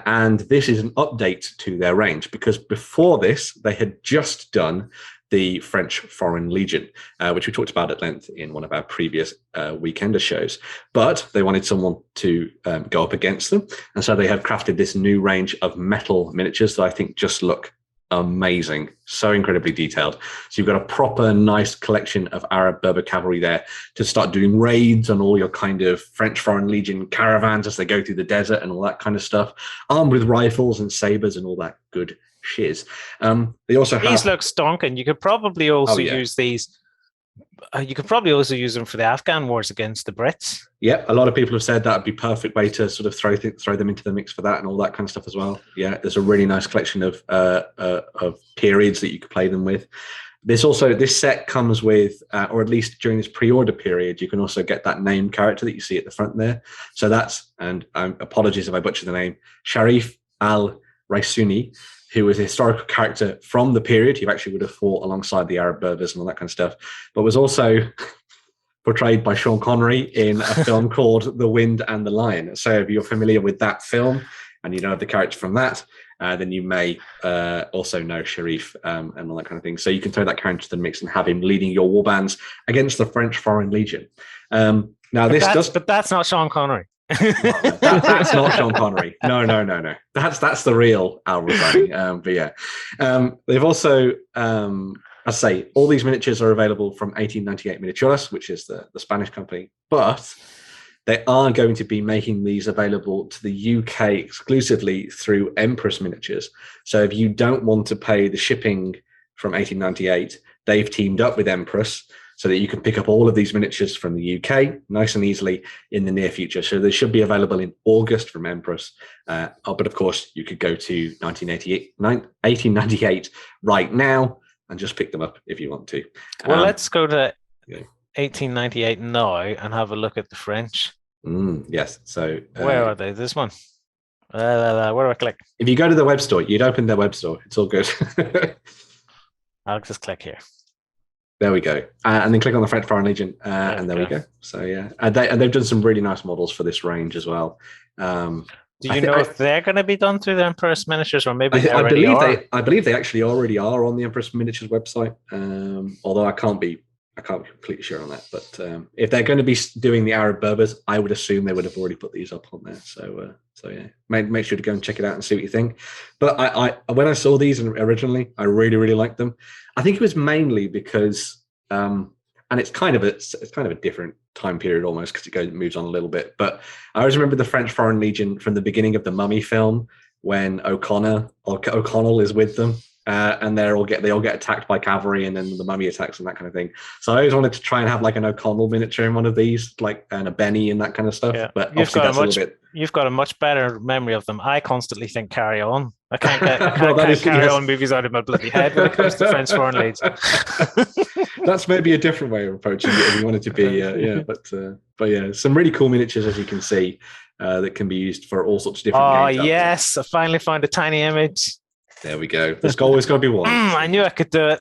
And this is an update to their range, because before this, they had just done the French Foreign Legion, which we talked about at length in one of our previous Weekender shows. But they wanted someone to go up against them. And so they have crafted this new range of metal miniatures that I think just look amazing, so incredibly detailed. So you've got a proper nice collection of Arab Berber cavalry there to start doing raids on all your kind of French Foreign Legion caravans as they go through the desert and all that kind of stuff, armed with rifles and sabers and all that good shiz. They also have... These look stonking. You could probably also use these. You could probably also use them for the Afghan wars against the Brits. Yeah, a lot of people have said that would be a perfect way to sort of throw them into the mix for that and all that kind of stuff as well. Yeah, there's a really nice collection of periods that you could play them with. This set comes with, or at least during this pre-order period, you can also get that named character that you see at the front there. So that's, and apologies if I butcher the name, Sharif al-Raisuni, who was a historical character from the period. He actually would have fought alongside the Arab Berbers and all that kind of stuff, but was also portrayed by Sean Connery in a film called The Wind and the Lion. So if you're familiar with that film and you know the character from that, then you may also know Sharif and all that kind of thing. So you can throw that character to the mix and have him leading your warbands against the French Foreign Legion. But that's not Sean Connery. That's not Sean Connery. No. That's the real Al Rosani. But yeah, they've also, I say, all these miniatures are available from 1898 Miniaturas, which is the Spanish company, but they are going to be making these available to the UK exclusively through Empress Miniatures. So if you don't want to pay the shipping from 1898, they've teamed up with Empress so that you can pick up all of these miniatures from the UK nice and easily in the near future. So they should be available in August from Empress. But of course, you could go to 1898 right now and just pick them up if you want to. Well, let's go to 1898 now and have a look at the French. Yes. So where are they? This one. Where do I click? If you go to the web store, you'd open their web store. It's all good. I'll just click here. There we go. And then click on the French Foreign Legion, and there we go. So yeah, and they've done some really nice models for this range as well. Do you know if they're going to be done through the Empress Miniatures, or maybe I believe they actually already are on the Empress Miniatures website. Although I can't be completely sure on that. But if they're going to be doing the Arab Berbers, I would assume they would have already put these up on there. So yeah, make sure to go and check it out and see what you think. But I when I saw these originally, I really liked them. I think it was mainly because, and it's kind of a different time period almost because it moves on a little bit. But I always remember the French Foreign Legion from the beginning of the Mummy film when O'Connell is with them. And they all get attacked by cavalry, and then the mummy attacks and that kind of thing. So I always wanted to try and have like an O'Connell miniature in one of these, and a Benny and that kind of stuff. Yeah. But you've got a much better memory of them. I constantly think Carry On. I can't get Carry On movies out of my bloody head when it comes to French Foreign Leads. That's maybe a different way of approaching it if you wanted to be. But yeah, some really cool miniatures as you can see that can be used for all sorts of different games. Oh yes, I finally found a tiny image. There we go. There's always got to be one. I knew I could do it.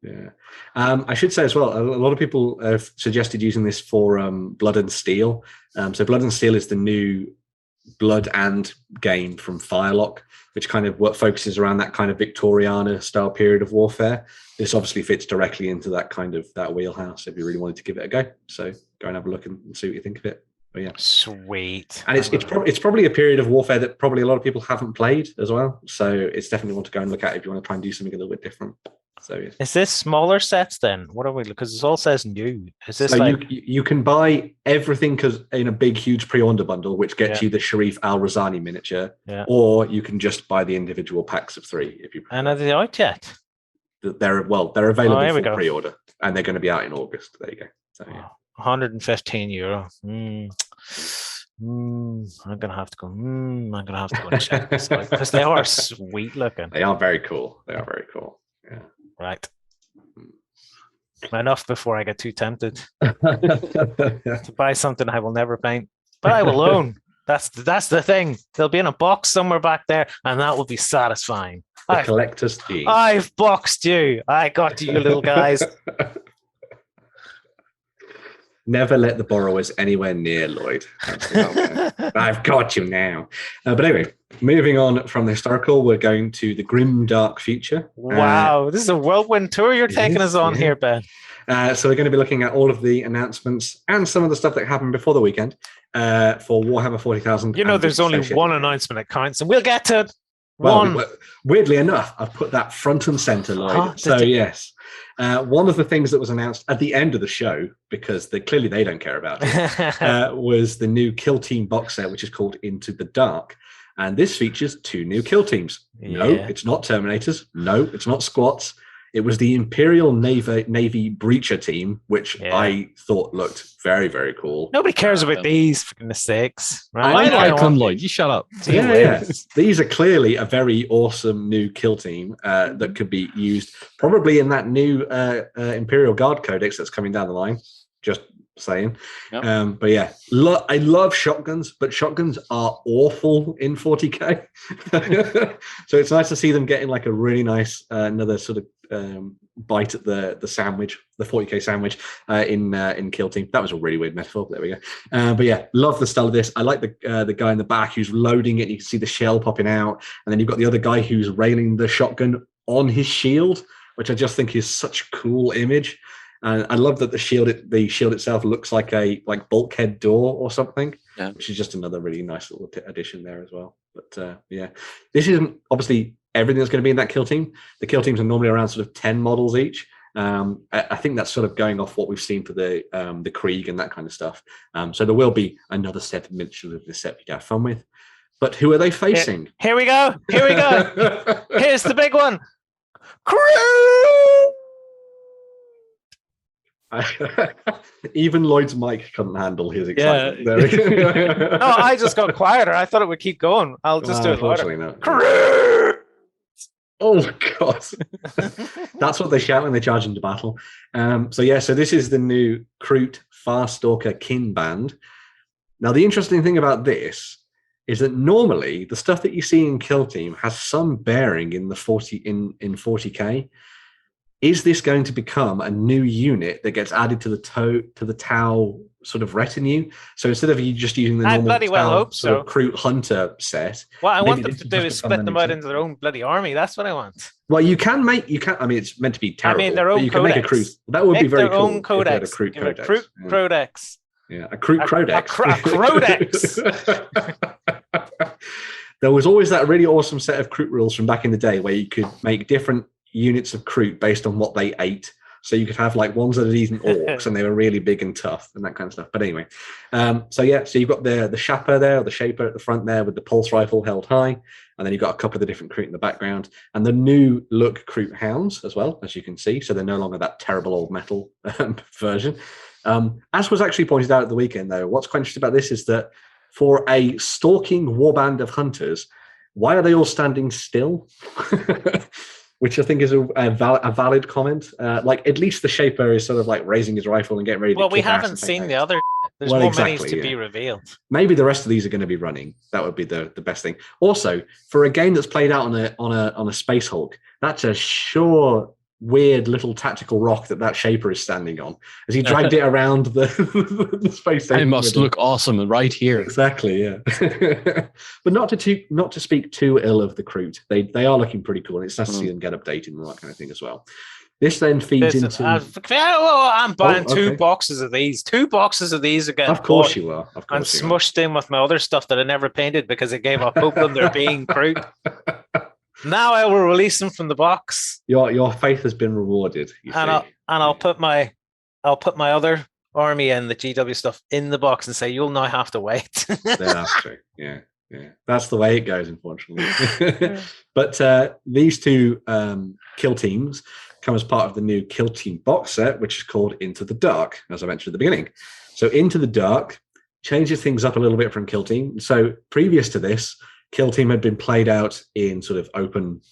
Yeah. I should say as well, a lot of people have suggested using this for Blood and Steel. So Blood and Steel is the new Blood and game from Firelock, which kind of focuses around that kind of Victoriana style period of warfare. This obviously fits directly into that kind of that wheelhouse if you really wanted to give it a go. So go and have a look and see what you think of it. But yeah, sweet. And it's probably a period of warfare that probably a lot of people haven't played as well. So it's definitely one to go and look at if you want to try and do something a little bit different. So yeah. Is this smaller sets then? What are we? Because it all says new. Is this you can buy everything in a big huge pre-order bundle, which gets you the Sharif Al Razani miniature, or you can just buy the individual packs of 3 if you prefer. And are they out yet? They're available for pre-order, and they're going to be out in August. There you go. So yeah. €115. I'm gonna have to go. I'm gonna have to go and check this out because they are sweet looking. They are very cool. Yeah. Right. Enough before I get too tempted to buy something I will never paint, but I will own. That's the thing. They'll be in a box somewhere back there, and that will be satisfying. The collector's theme. I've boxed you. I got you, little guys. Never let the borrowers anywhere near Lloyd. I've got you now. But anyway, moving on from the historical, we're going to the Grimdark future. Wow, this is a whirlwind tour you're taking us on here, Ben. So we're going to be looking at all of the announcements and some of the stuff that happened before the weekend for Warhammer 40,000. You know, there's only one announcement that counts, and we'll get to it. One. Weirdly enough, I've put that front and center, Lloyd. Yes. One of the things that was announced at the end of the show, because clearly they don't care about it, was the new Kill Team box set, which is called Into the Dark. And this features 2 new kill teams. No, it's not Terminators. No, it's not Squats. It was the Imperial Navy Breacher team, which I thought looked very, very cool. Nobody cares about these, for goodness sakes. Right? I like them, Lloyd. You shut up. Yeah. These are clearly a very awesome new kill team that could be used probably in that new Imperial Guard Codex that's coming down the line. Just saying. Yep. But yeah, I love shotguns, but shotguns are awful in 40k. So it's nice to see them getting like a really nice another sort of bite at the sandwich, the 40k sandwich in Kill Team. That was a really weird metaphor. There we go. But yeah, love the style of this. I like the guy in the back who's loading it. You can see the shell popping out, and then you've got the other guy who's railing the shotgun on his shield, which I just think is such a cool image. And I love that the shield itself looks like a bulkhead door or something, which is just another really nice little addition there as well. But yeah, this isn't obviously everything that's going to be in that kill team. The kill teams are normally around sort of 10 models each. I think that's sort of going off what we've seen for the Krieg and that kind of stuff. So there will be another set of miniatures of this set we can have fun with. But who are they facing? Here we go. Here's the big one. Kroot! Even Lloyd's mic couldn't handle his excitement. No, I just got quieter. I thought it would keep going. I'll just do it louder. No. Oh god, that's what they shout when they charge into battle. So this is the new Kroot Farstalker Kin band. Now the interesting thing about this is that normally the stuff that you see in Kill Team has some bearing in the 40k. Is this going to become a new unit that gets added to the Tau sort of retinue? So instead of you just using the normal sort of Kroot Hunter set, what I want them to do is split them out into their own bloody army. That's what I want. Well, you can. I mean, it's meant to be terrible. I mean, their own you can make a Kroot. That would be very cool. Their own codex. A Kroot codex. A Kroot codex. Yeah, a Kroot codex. A Krodex. There was always that really awesome set of Kroot rules from back in the day where you could make different units of Kroot based on what they ate. So you could have like ones that had eaten orcs and they were really big and tough and that kind of stuff. But anyway, so you've got the Shapper there, or the Shaper at the front there with the pulse rifle held high. And then you've got a couple of the different Kroot in the background. And the new look Kroot Hounds as well, as you can see. So they're no longer that terrible old metal version. As was actually pointed out at the weekend, though, what's quite interesting about this is that for a stalking warband of hunters, why are they all standing still? Which I think is a valid comment. Like at least the Shaper is sort of like raising his rifle and getting ready. Well, we haven't seen the other. There's more minis to be revealed. Maybe the rest of these are going to be running. That would be the best thing. Also, for a game that's played out on a Space Hulk, that's a sure weird little tactical rock that Shaper is standing on as he dragged it around the space station. It must look awesome right here. Exactly, yeah. But not to speak too ill of the Kroot. They are looking pretty cool, and it's nice to see them get updated and all that kind of thing as well. This then feeds into. I'm buying 2 boxes of these. 2 boxes of these again. Of course you are. Of and course you smushed in with my other stuff that I never painted because it gave up hope on there being Kroot. Now I will release them from the box. Your faith has been rewarded. I'll put my other army and the GW stuff in the box and say you'll now have to wait. That's true. Yeah. That's the way it goes, unfortunately. But these 2 kill teams come as part of the new Kill Team box set, which is called Into the Dark, as I mentioned at the beginning. So Into the Dark changes things up a little bit from Kill Team. So previous to this, Kill Team had been played out in sort of open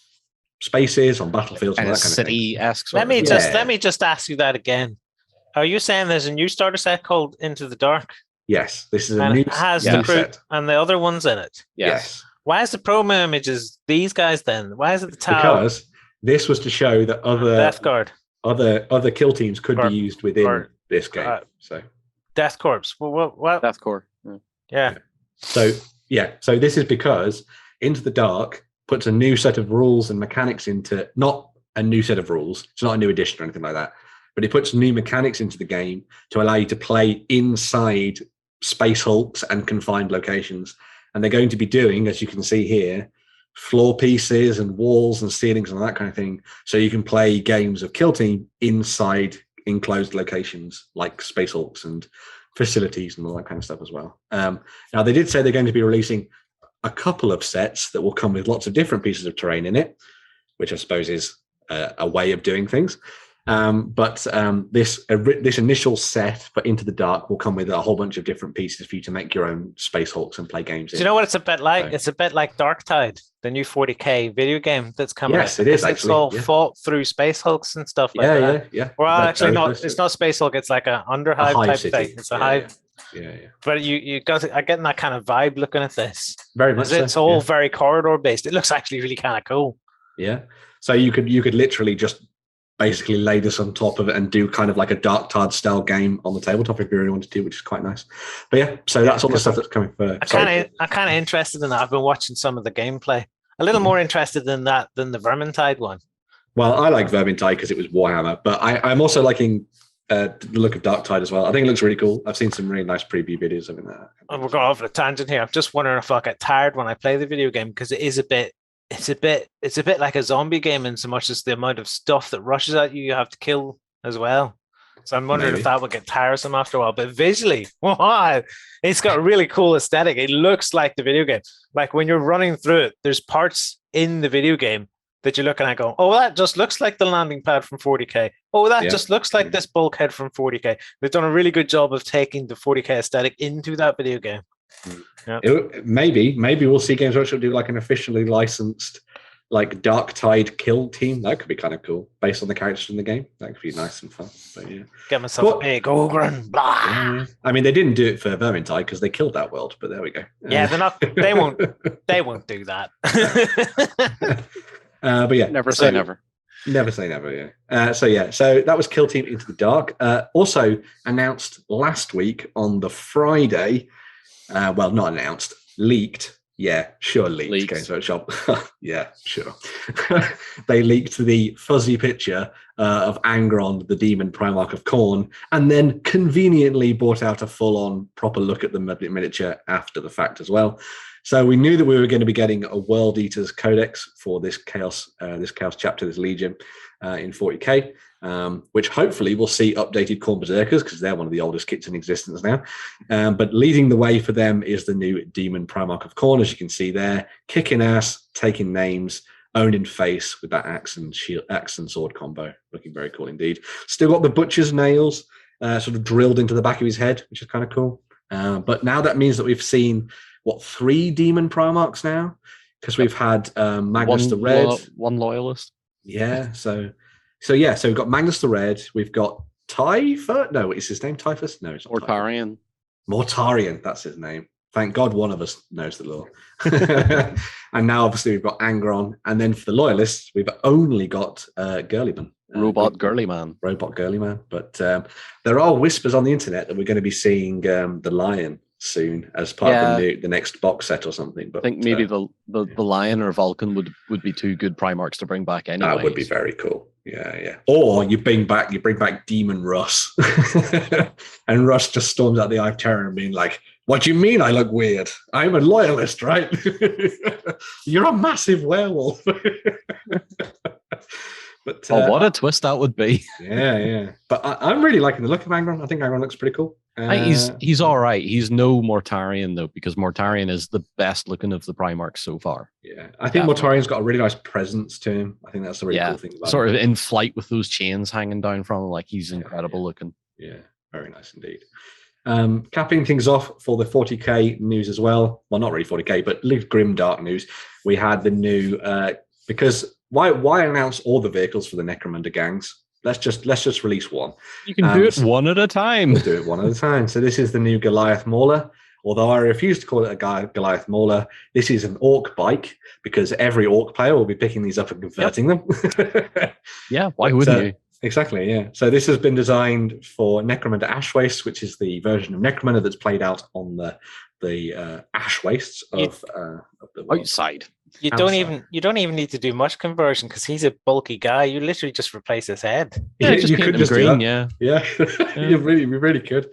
spaces on battlefields and that kind of thing. Let me just ask you that again. Are you saying there's a new starter set called Into the Dark? Yes, this is a new has the Kroot set and the other ones in it. Yes. Why is the promo images these guys then? Why is it the Tau? Because this was to show that Death Guard, other kill teams could be used within this game. So Death Corps. What? Death Corps. Yeah. So this is because Into the Dark puts a new set of rules and mechanics into, not a new set of rules, it's not a new edition or anything like that, but it puts new mechanics into the game to allow you to play inside space hulks and confined locations. And they're going to be doing, as you can see here, floor pieces and walls and ceilings and all that kind of thing. So you can play games of Kill Team inside enclosed locations like space hulks and facilities and all that kind of stuff as well. Now, they did say they're going to be releasing a couple of sets that will come with lots of different pieces of terrain in it, which I suppose is a way of doing things. But this initial set for Into the Dark will come with a whole bunch of different pieces for you to make your own space hulks and play games. Do you know what it's a bit like? So, it's a bit like Darktide, the new 40k video game that's coming. Yes, it is actually. It's all fought through space hulks and stuff like that. Yeah. Well, actually, not. It's not space hulk. It's like a underhive type city. thing. It's a hive. Yeah. But you got. I'm getting that kind of vibe looking at this. Very much. It's all very corridor based. It looks actually really kind of cool. Yeah. So you could literally just basically lay this on top of it and do kind of like a Darktide style game on the tabletop if you really wanted to, which is quite nice. But yeah, so that's all the stuff that's coming for. I'm kind of interested in that. I've been watching some of the gameplay. A little more interested in that than the Vermintide one. Well, I like Vermintide because it was Warhammer, but I'm also liking the look of Darktide as well. I think it looks really cool. I've seen some really nice preview videos of it. And we're going off a tangent here. I'm just wondering if I'll get tired when I play the video game because it is a bit. It's a bit like a zombie game in so much as the amount of stuff that rushes at you have to kill as well. So I'm wondering if that would get tiresome after a while. But visually, wow, it's got a really cool aesthetic. It looks like the video game. Like when you're running through it, there's parts in the video game that you're looking at going, oh, that just looks like the landing pad from 40k. Oh, that just looks like this bulkhead from 40k. They've done a really good job of taking the 40k aesthetic into that video game. Yep. Maybe we'll see Games Workshop do like an officially licensed like Darktide Kill Team. That could be kind of cool based on the characters in the game. That could be nice and fun. But yeah, get myself a big ogre and blah. Yeah. I mean, they didn't do it for Vermintide because they killed that world. But there we go. Yeah, they're not. They won't. They won't do that. But yeah, never say never. Never say never. Yeah. So that was Kill Team Into the Dark. Also announced last week on the Friday. Well, not announced, leaked. Yeah, sure, leaked. Games Workshop. Yeah, sure. They leaked the fuzzy picture of Angron, the demon Primarch of Khorne, and then conveniently brought out a full-on proper look at the miniature after the fact as well. So we knew that we were going to be getting a World Eaters Codex for this Chaos chapter, this Legion in 40k. Which hopefully we'll see updated Khorne Berserkers because they're one of the oldest kits in existence now. But leading the way for them is the new Demon Primarch of Khorne, as you can see there, kicking ass, taking names, owned in face with that axe and sword combo, looking very cool indeed. Still got the butcher's nails sort of drilled into the back of his head, which is kind of cool. But now that means that we've seen 3 Demon Primarchs now because we've had Magnus the Red, one Loyalist. Yeah, so we've got Magnus the Red, we've got Typhus. No, is his name Typhus? No, it's not Mortarion. Mortarion, that's his name. Thank God one of us knows the lore. And now obviously we've got Angron, and then for the Loyalists, we've only got Girlyman. Robot Girlyman. But there are whispers on the internet that we're going to be seeing the Lion soon as part of the next box set or something. But I think maybe the Lion or Vulcan would be 2 good Primarchs to bring back anyway. That would be very cool. Yeah. Or you bring back Demon Russ, and Russ just storms out the Eye of Terror and being like, "What do you mean I look weird? I'm a loyalist, right? You're a massive werewolf." But what a twist that would be. Yeah. But I'm really liking the look of Angron. I think Angron looks pretty cool. He's all right. He's no Mortarion though, because Mortarion is the best looking of the Primarchs so far. Yeah, I think Mortarion's got a really nice presence to him. I think that's the really cool thing about sort him. of in flight with those chains hanging down from him. Like he's incredible looking. Yeah, very nice indeed. Capping things off for the 40k news as well. Well, not really 40k, but Grimdark news. We had the new because why announce all the vehicles for the Necromunda gangs? Let's just release one. You can do it one at a time. We'll do it one at a time. So this is the new Goliath Mauler. Although I refuse to call it a Goliath Mauler, this is an Orc bike because every Orc player will be picking these up and converting them. Yeah, why wouldn't you? Exactly, yeah. So this has been designed for Necromunda Ashwaste, which is the version of Necromunda that's played out on the the ash wastes of the world. Outside. You don't even need to do much conversion because he's a bulky guy. You literally just replace his head. Yeah, just you paint could them just do green, that. yeah. You really could.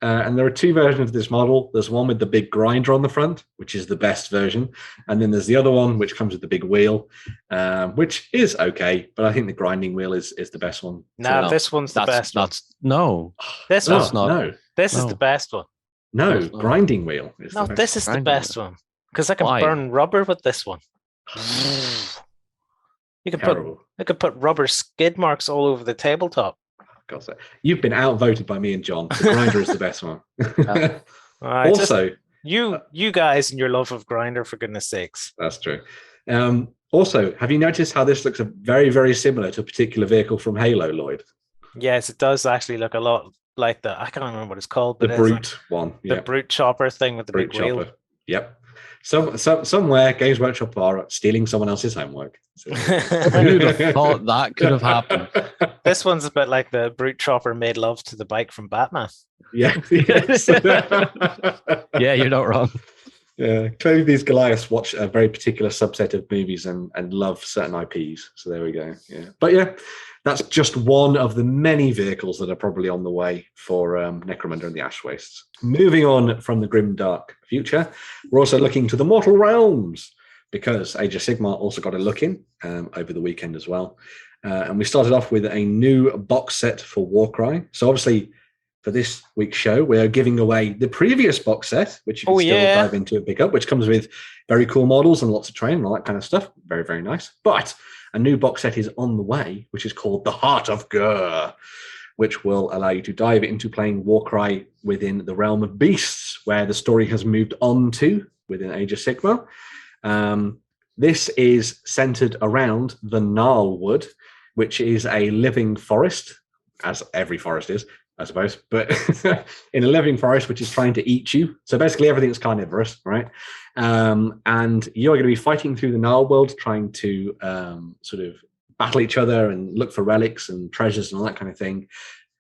And there are two versions of this model. There's one with the big grinder on the front, which is the best version. And then there's the other one, which comes with the big wheel, which is okay. But I think the grinding wheel is the best one. No, this one's the best one. No. This No, one's it's not. No, This is the best one. no, It's not. grinding wheel. Is No, the best. this is the Grinding best one because I can Why? burn rubber with this one. You Terrible. could put rubber skid marks all over the tabletop. God's sake. You've been outvoted by me and John. The grinder is the best one. All right, Also, you guys and your love of grinder, for goodness sakes. that's true. Also, have you noticed how this looks very, very similar to a particular vehicle from Halo, Lloyd? Yes, it does actually look a lot like I can't remember what it's called, The but brute one. the brute chopper thing with the brute big wheel. chopper. Yep. Somewhere Games Workshop are stealing someone else's homework. So- Who'd have thought that could have happened? This one's a bit like the brute chopper made love to the bike from Batman. Yeah. Yes. Yeah, you're not wrong. Yeah. Clearly, these Goliaths watch a very particular subset of movies and love certain IPs. So there we go. Yeah. But yeah, that's just one of the many vehicles that are probably on the way for Necromunda and the Ash Wastes. Moving on from the Grimdark future, we're also looking to the Mortal Realms because Age of Sigmar also got a look in over the weekend as well. And we started off with a new box set for Warcry. So obviously, for this week's show, we are giving away the previous box set, which you can still dive into and pick up, which comes with very cool models and lots of terrain and all that kind of stuff. Very, very nice. But a new box set is on the way, which is called The Heart of Ghur, which will allow you to dive into playing Warcry within the realm of beasts, where the story has moved on to within Age of Sigmar. This is centered around the Gnarlwood, which is a living forest, as every forest is, I suppose, but in a living forest which is trying to eat you. So basically everything's carnivorous, right? And you're going to be fighting through the Gnarlwood, trying to sort of battle each other and look for relics and treasures and all that kind of thing.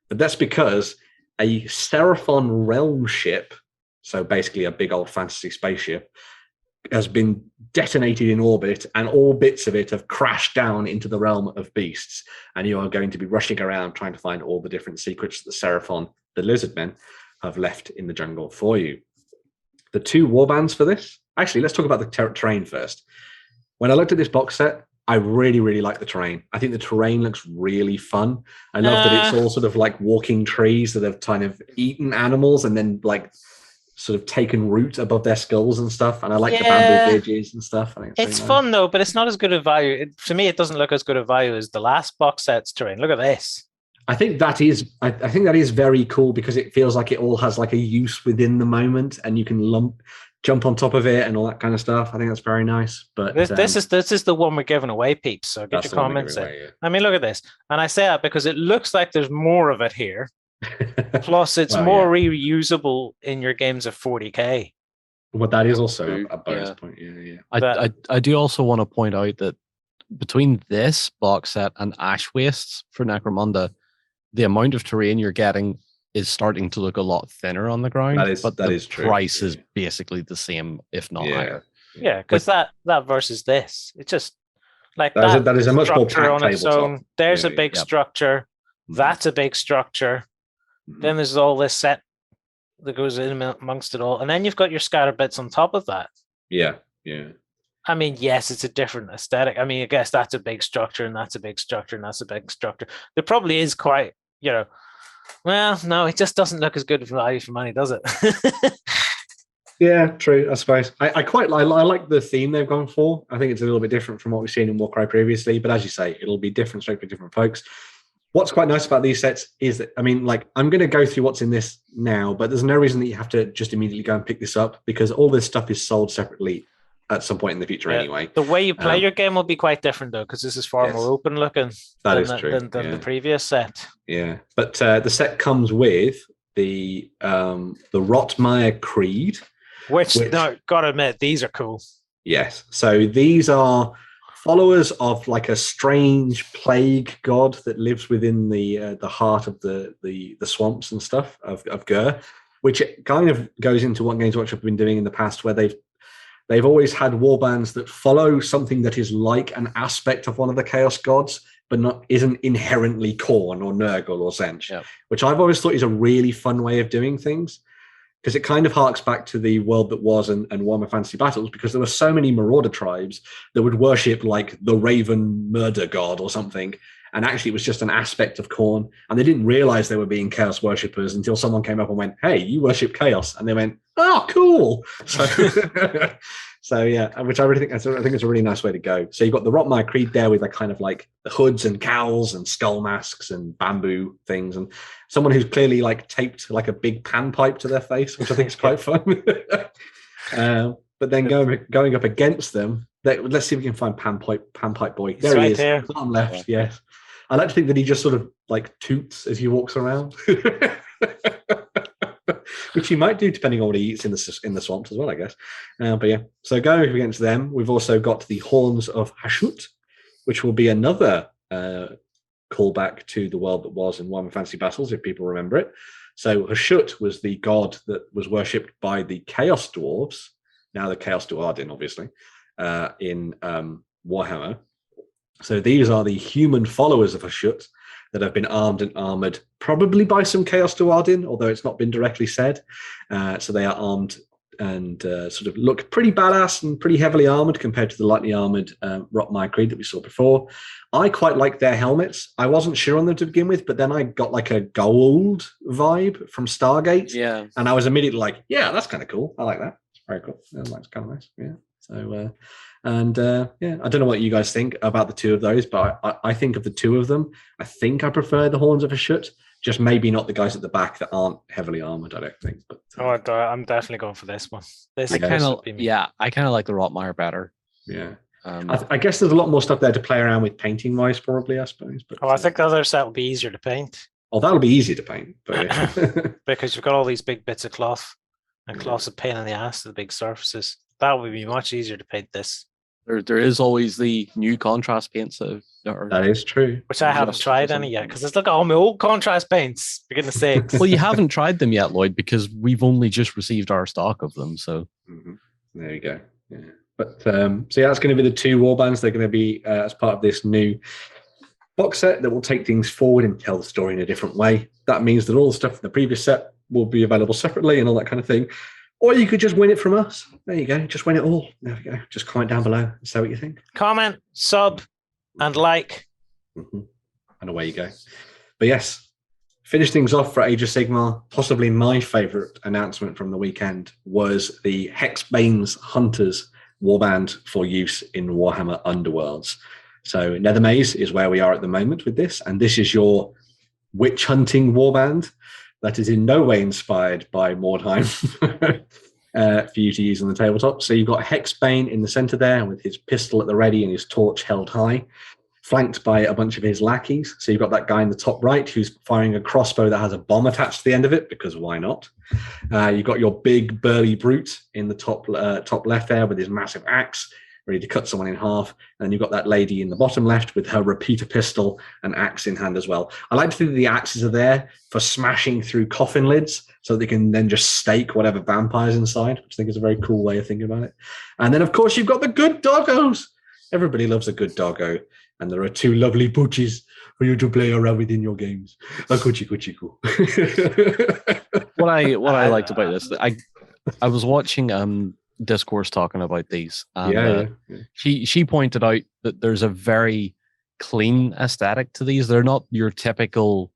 But that's because a Seraphon realm ship, so basically a big old fantasy spaceship, has been detonated in orbit, and all bits of it have crashed down into the realm of beasts. And you are going to be rushing around trying to find all the different secrets that Seraphon, the lizard men, have left in the jungle for you. The two warbands for this, actually, let's talk about the terrain first. When I looked at this box set, I really, really like the terrain. I think the terrain looks really fun. I love that it's all sort of like walking trees that have kind of eaten animals and then like sort of taken root above their skulls and stuff. And I like the bamboo bridges and stuff. I think it's fun though, but it's not as good a value. To me, it doesn't look as good a value as the last box set's terrain. Look at this. I think that is very cool because it feels like it all has like a use within the moment, and you can jump on top of it and all that kind of stuff. I think that's very nice. But this is the one we're giving away, peeps. So get your comments in. Yeah. I mean, look at this, and I say that because it looks like there's more of it here. Plus, it's more reusable in your games of 40k. Well, that is also a bonus point. Yeah. I do also want to point out that between this box set and Ash Wastes for Necromunda, the amount of terrain you're getting is starting to look a lot thinner on the ground. That is true. Price is basically the same, if not higher. Yeah, because that versus this, it's just like that is a much more structure on its own. Tabletop. There's a big structure. That's a big structure. Then there's all this set that goes in amongst it all. And then you've got your scatter bits on top of that. Yeah. I mean, yes, it's a different aesthetic. I mean, I guess that's a big structure and that's a big structure and that's a big structure. There probably is quite, well, no, it just doesn't look as good for value for money, does it? Yeah, true, I suppose. I like the theme they've gone for. I think it's a little bit different from what we've seen in Warcry previously. But as you say, it'll be different straight for different folks. What's quite nice about these sets is that, I mean, like, I'm going to go through what's in this now, but there's no reason that you have to just immediately go and pick this up because all this stuff is sold separately at some point in the future anyway. The way you play your game will be quite different, though, because this is far more open looking than the previous set. Yeah, but the set comes with the Rotmire Creed. Which, no, gotta admit, these are cool. Yes. So these are followers of like a strange plague god that lives within the heart of the swamps and stuff of Ghur. which kind of goes into what Games Workshop have been doing in the past, where they've always had warbands that follow something that is like an aspect of one of the Chaos Gods, but isn't inherently Khorne or Nurgle or Tzeentch, which I've always thought is a really fun way of doing things, because it kind of harks back to the World That Was and Warhammer Fantasy Battles, because there were so many Marauder tribes that would worship like the Raven Murder God or something, and actually it was just an aspect of Khorne, and they didn't realize they were being Chaos worshippers until someone came up and went, "Hey, you worship Chaos," and they went, "Oh, cool." So yeah, which I think it's a really nice way to go. So you've got the Rotmire Creed there with a kind of like the hoods and cowls and skull masks and bamboo things, and someone who's clearly like taped like a big panpipe to their face, which I think is quite fun. But then going up against them, let's see if we can find panpipe boy. There he is, there. Bottom left. Yes, I like to think that he just sort of like toots as he walks around. Which he might do depending on what he eats in the swamps as well, I guess. But yeah, so going against them, we've also got the Horns of Hashut, which will be another callback to the World That Was in Warhammer Fantasy Battles, if people remember it. So Hashut was the god that was worshipped by the Chaos Dwarves, now the Chaos Duardin, obviously, in Warhammer. So these are the human followers of Hashut that have been armed and armored, probably by some Chaos Duardin, although it's not been directly said. So they are armed and sort of look pretty badass and pretty heavily armored compared to the lightly armored Rotmire Creed that we saw before. I quite like their helmets. I wasn't sure on them to begin with, but then I got like a gold vibe from Stargate. Yeah. And I was immediately like, yeah, that's kind of cool. I like that. It's very cool. That's kind of nice. Yeah. So, yeah, I don't know what you guys think about the two of those, but I think of the two of them, I think I prefer the Horns of Hashut, just maybe not the guys at the back that aren't heavily armored, I don't think. But I'm definitely going for this one. I kind of like the Rotmire better. Yeah. I guess there's a lot more stuff there to play around with painting wise, probably, I suppose. But I think the other set will be easier to paint. Oh, that'll be easy to paint. But because you've got all these big bits of cloth, and cloth's a pain in the ass to the big surfaces. That would be much easier to paint this. There is always the new contrast paints that is true. Which I haven't tried any yet, because look at all my old contrast paints, for goodness sakes. Well, you haven't tried them yet, Lloyd, because we've only just received our stock of them. So there you go. Yeah. But so yeah, that's going to be the two warbands. They're going to be as part of this new box set that will take things forward and tell the story in a different way. That means that all the stuff from the previous set will be available separately and all that kind of thing. Or you could just win it from us. There you go. Just win it all. There we go. Just comment down below and say what you think. Comment, sub, and like. And away you go. But yes, finish things off for Age of Sigmar. Possibly my favourite announcement from the weekend was the Hexbane's Hunters warband for use in Warhammer Underworlds. So Nethermaze is where we are at the moment with this. And this is your witch hunting warband. That is in no way inspired by Mordheim for you to use on the tabletop. So you've got Hexbane in the center there with his pistol at the ready and his torch held high, flanked by a bunch of his lackeys. So you've got that guy in the top right who's firing a crossbow that has a bomb attached to the end of it, because why not? You've got your big burly brute in the top left there with his massive axe, ready to cut someone in half. And then you've got that lady in the bottom left with her repeater pistol and axe in hand as well. I like to think that the axes are there for smashing through coffin lids so they can then just stake whatever vampires inside, which I think is a very cool way of thinking about it. And then, of course, you've got the good doggos. Everybody loves a good doggo. And there are two lovely poochies for you to play around with in your games. A coochie. What I liked about this, I was watching Discourse talking about these. And, she pointed out that there's a very clean aesthetic to these. They're not your typical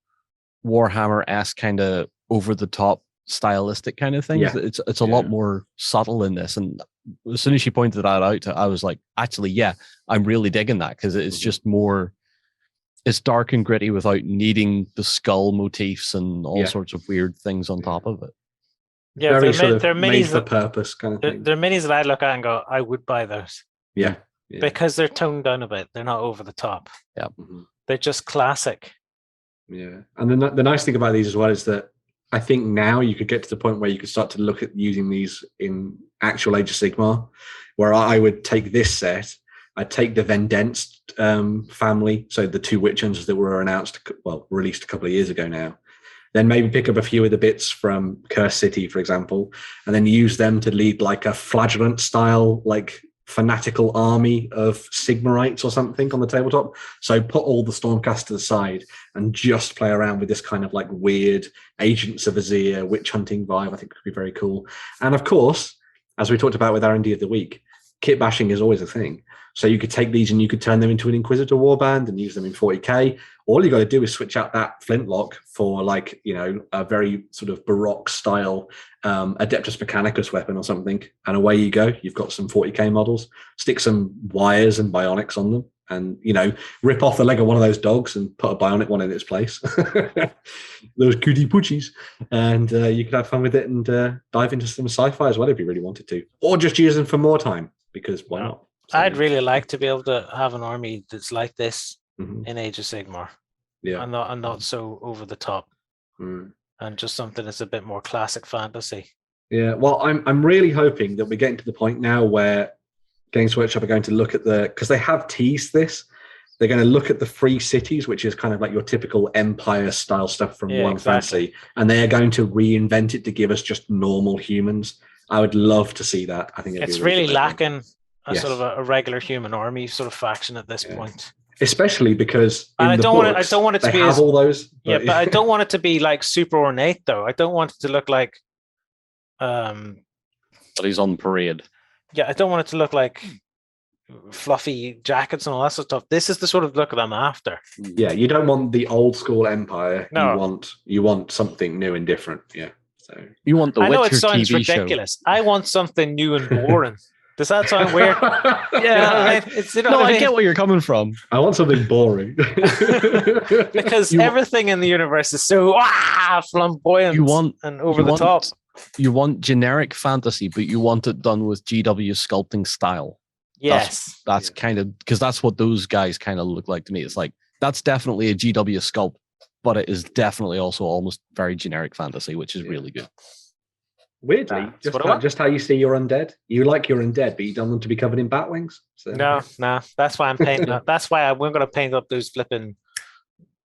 Warhammer-esque kind of over-the-top stylistic kind of things. Yeah. It's a lot more subtle in this. And as soon as she pointed that out, I was like, actually, yeah, I'm really digging that, because it's just more, it's dark and gritty without needing the skull motifs and all sorts of weird things on top of it. Yeah, they're minis for purpose kind of thing. They're minis that I look at and go, I would buy those. Yeah. Because they're toned down a bit. They're not over the top. Yeah. They're just classic. Yeah. And then the nice thing about these as well is that I think now you could get to the point where you could start to look at using these in actual Age of Sigmar, where I would take this set, I'd take the Vendenst family, so the two witch hunters that were released a couple of years ago now. then maybe pick up a few of the bits from Curse City, for example, and then use them to lead like a flagellant style, like fanatical army of Sigmarites or something on the tabletop. So put all the Stormcast to the side and just play around with this kind of like weird Agents of Azir witch hunting vibe. I think could be very cool. And of course, as we talked about with R&D of the week, kit bashing is always a thing. So you could take these and you could turn them into an Inquisitor warband and use them in 40k. All you got to do is switch out that flintlock for like, you know, a very sort of Baroque style Adeptus Mechanicus weapon or something. And away you go. You've got some 40k models. Stick some wires and bionics on them and, you know, rip off the leg of one of those dogs and put a bionic one in its place. Those cootie poochies. And you could have fun with it and dive into some sci-fi as well if you really wanted to. Or just use them for more time because why not? So, I'd really like to be able to have an army that's like this in Age of Sigmar. Yeah. And not so over the top. And just something that's a bit more classic fantasy. Yeah. Well, I'm really hoping that we're getting to the point now where Games Workshop are going to look at because they have teased this. They're going to look at the free cities, which is kind of like your typical Empire style stuff from One Fantasy, and they're going to reinvent it to give us just normal humans. I would love to see that. I think it's really lacking sort of a regular human army sort of faction at this point. Especially because I don't want it to be all those. But I don't want it to be like super ornate though. I don't want it to look like but he's on parade. Yeah, I don't want it to look like fluffy jackets and all that sort of stuff. This is the sort of look that I'm after. Yeah, you don't want the old school Empire. No. You want something new and different. Yeah. So you want the Witcher I know it sounds TV ridiculous. I want something new and boring. Does that sound weird? Yeah, I get where you're coming from. I want something boring. Because everything in the universe is so flamboyant and over the top. You want generic fantasy, but you want it done with GW sculpting style. Yes. That's kind of, because that's what those guys kind of look like to me. It's like, that's definitely a GW sculpt, but it is definitely also almost very generic fantasy, which is really good. Weirdly, just how you see your undead. You like your undead, but you don't want to be covered in bat wings. So. No. That's why I'm painting. That's why we're going to paint up those flipping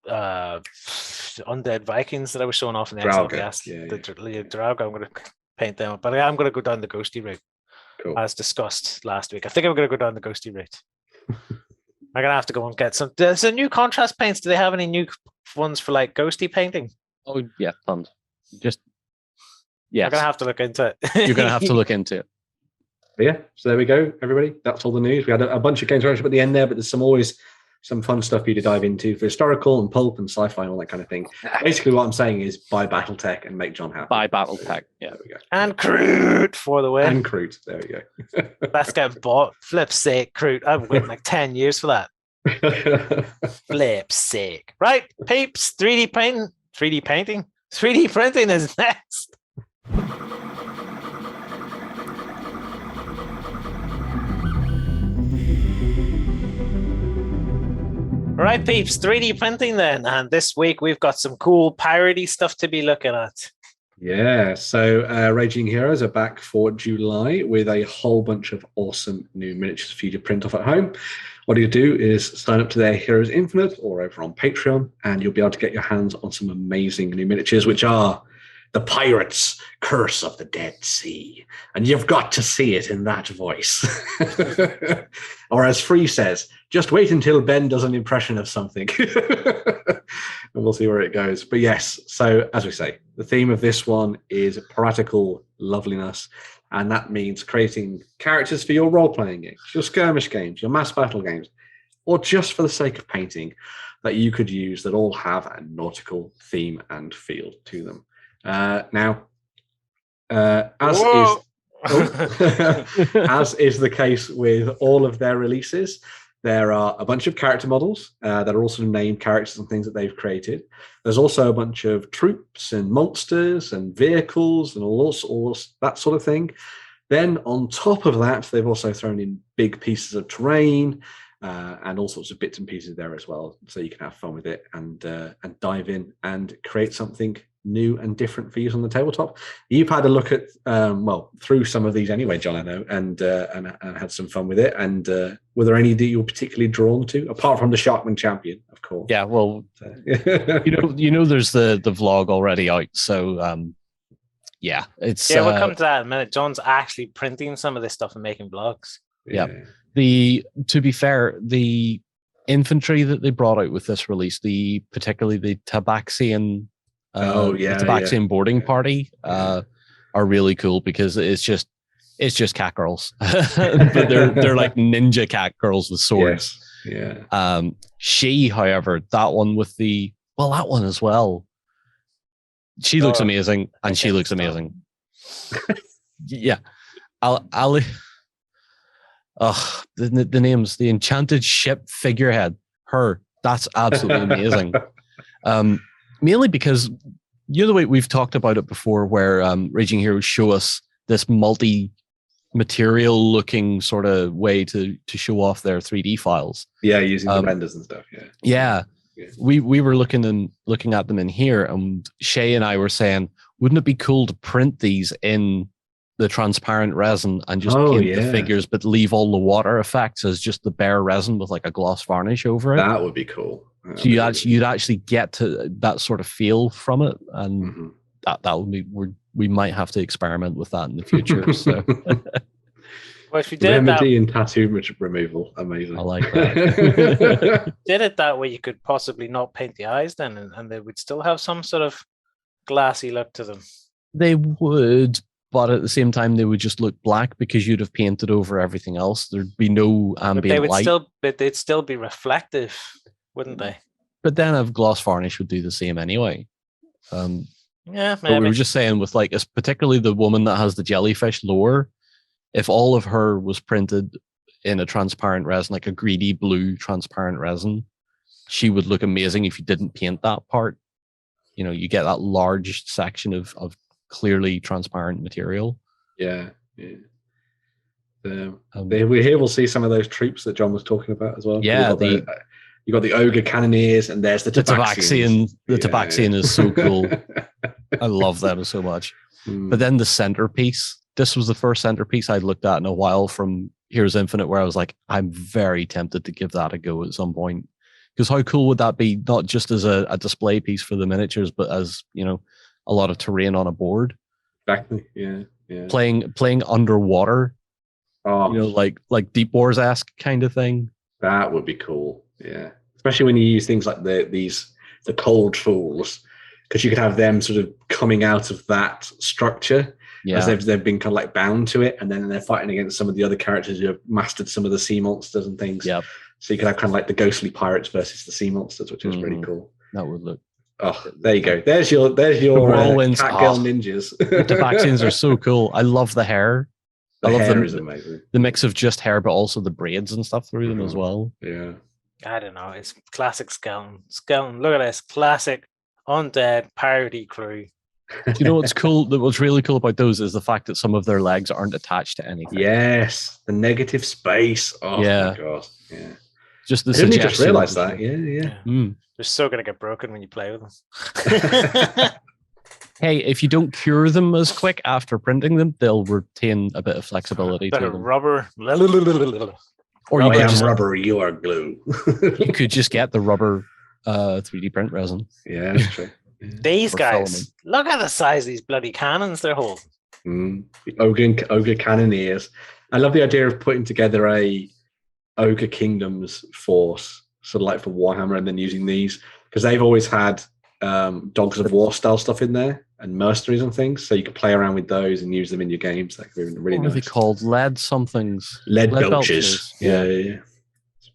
undead Vikings that I was showing off in the XLBS. The Draugr. I'm going to paint them up, but I'm going to go down the ghosty route, as discussed last week. I think I'm going to go down the ghosty route. I'm going to have to go and get some. There's some new contrast paints. Do they have any new ones for like ghosty painting? Oh yeah, tons. Yes. I'm going to have to look into it. You're going to have to look into it. But yeah, so there we go, everybody. That's all the news. We had a bunch of games at the end there, but there's always some fun stuff for you to dive into for historical and pulp and sci-fi and all that kind of thing. Basically, what I'm saying is buy Battletech and make John happy. Buy Battletech, yeah. There we go. And Kroot for the win. And Kroot, there we go. Let's get bought. Flip's sake, Kroot. I've waited like 10 years for that. Flip's sake. Right, peeps, 3D painting. 3D printing is next. Right, peeps, 3D printing then. And this week we've got some cool piratey stuff to be looking at. Yeah, so Raging Heroes are back for July with a whole bunch of awesome new miniatures for you to print off at home. What you do is sign up to their Heroes Infinite or over on Patreon, and you'll be able to get your hands on some amazing new miniatures, which are the Pirates' Curse of the Dead Sea. And you've got to see it in that voice. Or as Free says, just wait until Ben does an impression of something. And we'll see where it goes. But yes, so as we say, the theme of this one is piratical loveliness. And that means creating characters for your role-playing games, your skirmish games, your mass battle games, or just for the sake of painting that you could use that all have a nautical theme and feel to them. As is the case with all of their releases, there are a bunch of character models that are also named characters and things that they've created. There's also a bunch of troops and monsters and vehicles and all that sort of thing. Then on top of that, they've also thrown in big pieces of terrain and all sorts of bits and pieces there as well, so you can have fun with it and dive in and create something new and different for use on the tabletop. You've had a look at through some of these anyway, John, I know, and had some fun with it. And were there any that you were particularly drawn to, apart from the Sharkman Champion, of course? Yeah, well, there's the vlog already out, so yeah, it's we'll come to that in a minute. John's actually printing some of this stuff and making vlogs. Yeah. To be fair, the infantry that they brought out with this release, particularly the Tabaxian boarding party, are really cool because it's just cat girls, but they're like ninja cat girls with swords. Yes. Yeah. She, however, that one as well. She looks amazing, and she looks amazing. Yeah, Ali. The names, the enchanted ship figurehead, that's absolutely amazing. Mainly because the way we've talked about it before, where Raging Heroes show us this multi-material looking sort of way to show off their 3D files. Yeah, using the renders and stuff. Yeah. We were looking at them in here, and Shay and I were saying, wouldn't it be cool to print these in the transparent resin and just paint the figures, but leave all the water effects as just the bare resin with like a gloss varnish over it? That would be cool. So you'd actually get to that sort of feel from it, and that would be we might have to experiment with that in the future. So, well, if you did remedy and tattoo removal, amazing. I like that. Did it that way, you could possibly not paint the eyes then, and they would still have some sort of glassy look to them. They would. But at the same time, they would just look black because you'd have painted over everything else. There'd be no ambient light. But they'd still be reflective, wouldn't they? But then a gloss varnish would do the same anyway. Yeah, maybe. But we were just saying with particularly the woman that has the jellyfish lore, if all of her was printed in a transparent resin, like a greedy blue transparent resin, she would look amazing if you didn't paint that part. You get that large section of clearly transparent material. We here will see some of those troops that John was talking about as well. Yeah, you got the ogre cannoneers, and there's the Tabaxian. The Tabaxian is so cool. I love them so much. But then the centerpiece. This was the first centerpiece I'd looked at in a while from Heroes Infinite, where I was like, I'm very tempted to give that a go at some point. Because how cool would that be? Not just as a display piece for the miniatures, but as a lot of terrain on a board. Exactly. Yeah. Playing underwater. Oh, like Deep Wars-esque kind of thing. That would be cool. Yeah. Especially when you use things like the cold fools, because you could have them sort of coming out of that structure as they've been kind of like bound to it, and then they're fighting against some of the other characters who have mastered some of the sea monsters and things. Yep. So you could have kind of like the ghostly pirates versus the sea monsters, which is really cool. That would look. Oh, there you go. There's your Catgirl ninjas. The Tabaxians are so cool. I love the hair. The hair is amazing. The mix of just hair, but also the braids and stuff through them as well. Yeah. I don't know. It's classic skeleton. Look at this classic undead parody crew. You know what's cool? What's really cool about those is the fact that some of their legs aren't attached to anything. Yes, the negative space. Oh my god. Yeah. Just the I didn't just realize that. Yeah. They're so gonna get broken when you play with them. Hey, if you don't cure them as quick after printing them, they'll retain a bit of flexibility to them. Rubber. Or I am rubber, you are glue. You could just get the rubber 3D print resin. Yeah, that's true. These guys, look at the size of these bloody cannons they're holding. The ogre cannoneers. I love the idea of putting together a Ogre Kingdoms force, sort of like for Warhammer, and then using these, because they've always had Dogs of War style stuff in there and mercenaries and things, so you can play around with those and use them in your games. That could be really nice. What are they called? Lead somethings. Lead belchers. Yeah.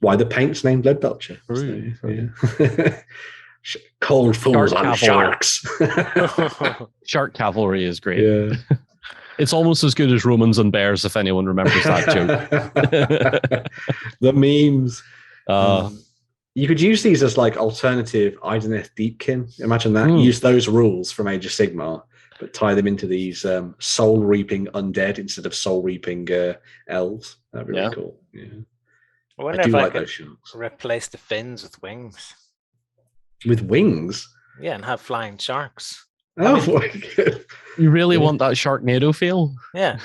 Why the paint's named Lead Belcher. Yeah. Cold fools on sharks. Shark Cavalry is great. Yeah. It's almost as good as Romans and Bears, if anyone remembers that joke. The memes. You could use these as like alternative Idoneth Deepkin. Imagine that. Use those rules from Age of Sigmar, but tie them into these soul reaping undead instead of soul reaping elves. That'd be really cool. Yeah. I wonder if I could replace the fins with wings. With wings? Yeah, and have flying sharks. Oh, boy. You really want that Sharknado feel? Yeah.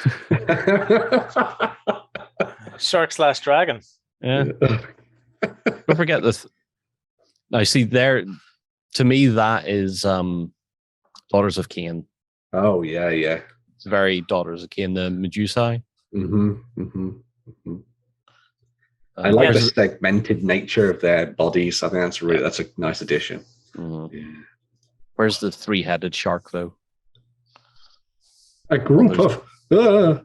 Shark/dragon. Yeah. Don't forget this. Now, see, there, to me, that is Daughters of Cain. Oh, yeah. It's very Daughters of Cain, the Medusae. I like the segmented nature of their bodies. I think that's a nice addition. Yeah. Where's the three-headed shark, though? A group of... Oh,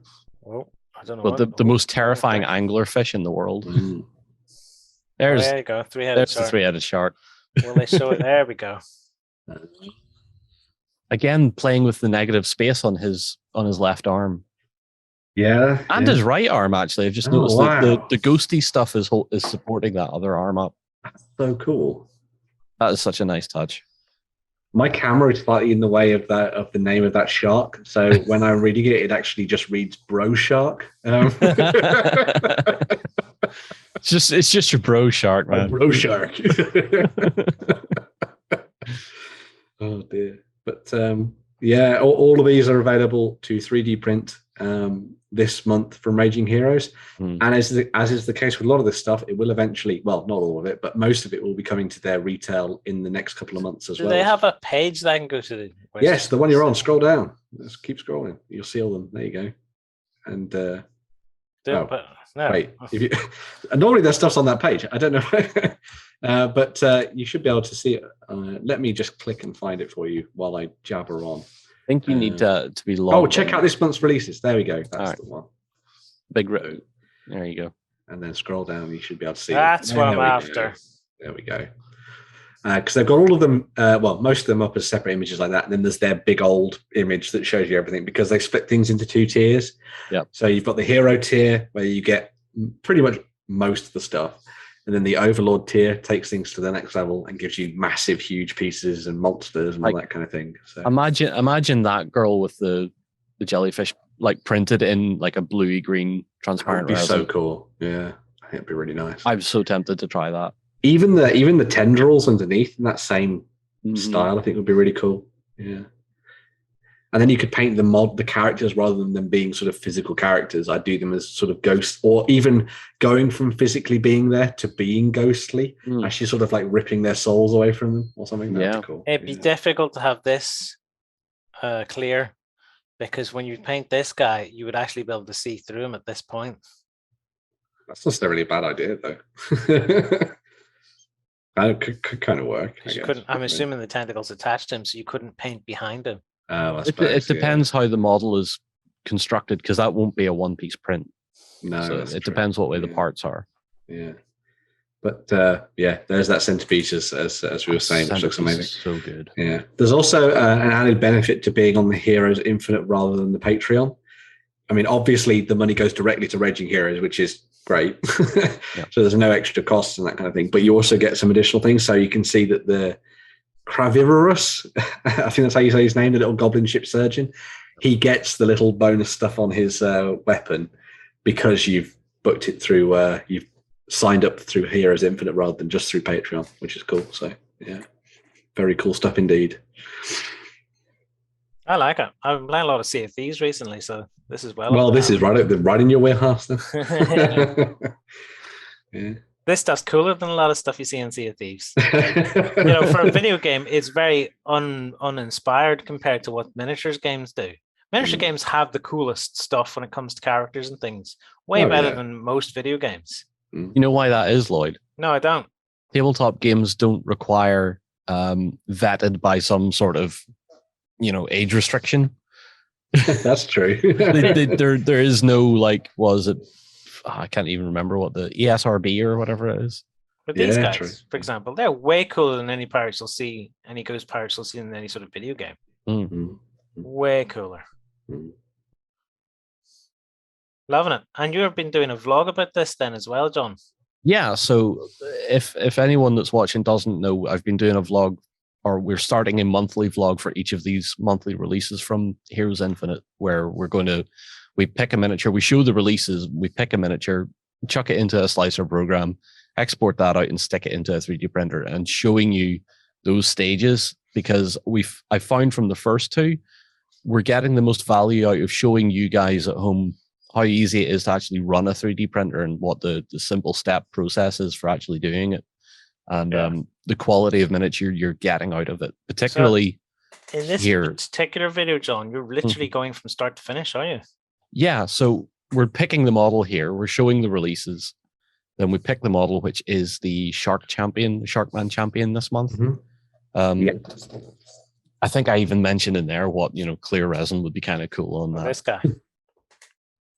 I don't know. Well, the most terrifying anglerfish in the world. There you go. There's the three-headed shark. Will they show it? There we go. Again, playing with the negative space on his left arm. Yeah. And his right arm, actually. I've just noticed that the ghosty stuff is supporting that other arm up. That's so cool. That is such a nice touch. My camera is slightly in the way of the name of that shark. So when I'm reading it, it actually just reads Bro Shark. It's just your bro shark, man. Bro Shark. Oh dear. But yeah, all of these are available to 3D print this month from Raging Heroes. And as is the case with a lot of this stuff, it will eventually, well, not all of it, but most of it will be coming to their retail in the next couple of months as well. Do they have a page that I can go to? Yes, the one you're on. Scroll down. Just keep scrolling. You'll see all them. There you go. And wait. Normally there's stuff's on that page. I don't know. But you should be able to see it. Let me just click and find it for you while I jabber on. I think you need to be logged. Oh, check out this month's releases. There we go. That's the one. Big row. There you go. And then scroll down. You should be able to see That's what I'm after. There we go. Because they've got all of them, most of them up as separate images like that. And then there's their big old image that shows you everything because they split things into two tiers. Yep. So you've got the hero tier where you get pretty much most of the stuff. And then the Overlord tier takes things to the next level and gives you massive, huge pieces and monsters and all that kind of thing. So imagine that girl with the jellyfish like printed in like a bluey green transparent. That'd be so cool. Yeah, I think it'd be really nice. I'm so tempted to try that. Even the tendrils underneath in that same style, I think would be really cool. Yeah. And then you could paint the characters rather than them being sort of physical characters. I'd do them as sort of ghosts, or even going from physically being there to being ghostly, actually sort of like ripping their souls away from them or something. That'd be cool. It'd be difficult to have this clear because when you paint this guy, you would actually be able to see through him at this point. That's not necessarily a bad idea, though. That could kind of work. I'm assuming the tentacles attached to him, so you couldn't paint behind him. It depends how the model is constructed, because that won't be a one-piece print. No, so it depends what way the parts are. Yeah, but there's that centerpiece as we were saying, which looks amazing. So good. Yeah, there's also an added benefit to being on the Heroes Infinite rather than the Patreon. I mean, obviously the money goes directly to Raging Heroes, which is great. So there's no extra costs and that kind of thing. But you also get some additional things. So you can see that the Cravivorous, I think that's how you say his name, the little goblin ship surgeon, he gets the little bonus stuff on his weapon because you've booked it through, you've signed up through Heroes Infinite rather than just through Patreon, which is cool. So yeah, very cool stuff indeed. I like it. I've been playing a lot of Sea of Thieves recently, so this is this is right in your wheelhouse then. Yeah. This stuff's cooler than a lot of stuff you see in Sea of Thieves. For a video game, it's very uninspired compared to what miniatures games do. Miniature games have the coolest stuff when it comes to characters and things. Way better than most video games. You know why that is, Lloyd? No, I don't. Tabletop games don't require vetted by some sort of age restriction. That's true. There is no I can't even remember what the ESRB or whatever it is. But these guys, for example, they're way cooler than any pirates you'll see, any ghost pirates you'll see in any sort of video game. Mm-hmm. Way cooler. Loving it. And you've been doing a vlog about this then as well, John. Yeah, so if anyone that's watching doesn't know, I've been doing a vlog, or we're starting a monthly vlog for each of these monthly releases from Heroes Infinite, where we pick a miniature, we show the releases, we pick a miniature, chuck it into a slicer program, export that out and stick it into a 3D printer, and showing you those stages because I found from the first two, we're getting the most value out of showing you guys at home how easy it is to actually run a 3D printer and what the simple step process is for actually doing it. And the quality of miniature you're getting out of it, particularly in this particular video, John, you're literally going from start to finish, are you? Yeah, so we're picking the model here. We're showing the releases. Then we pick the model, which is the Shark Champion, the Sharkman Champion this month. I think I even mentioned in there what, clear resin would be kind of cool on that. This guy.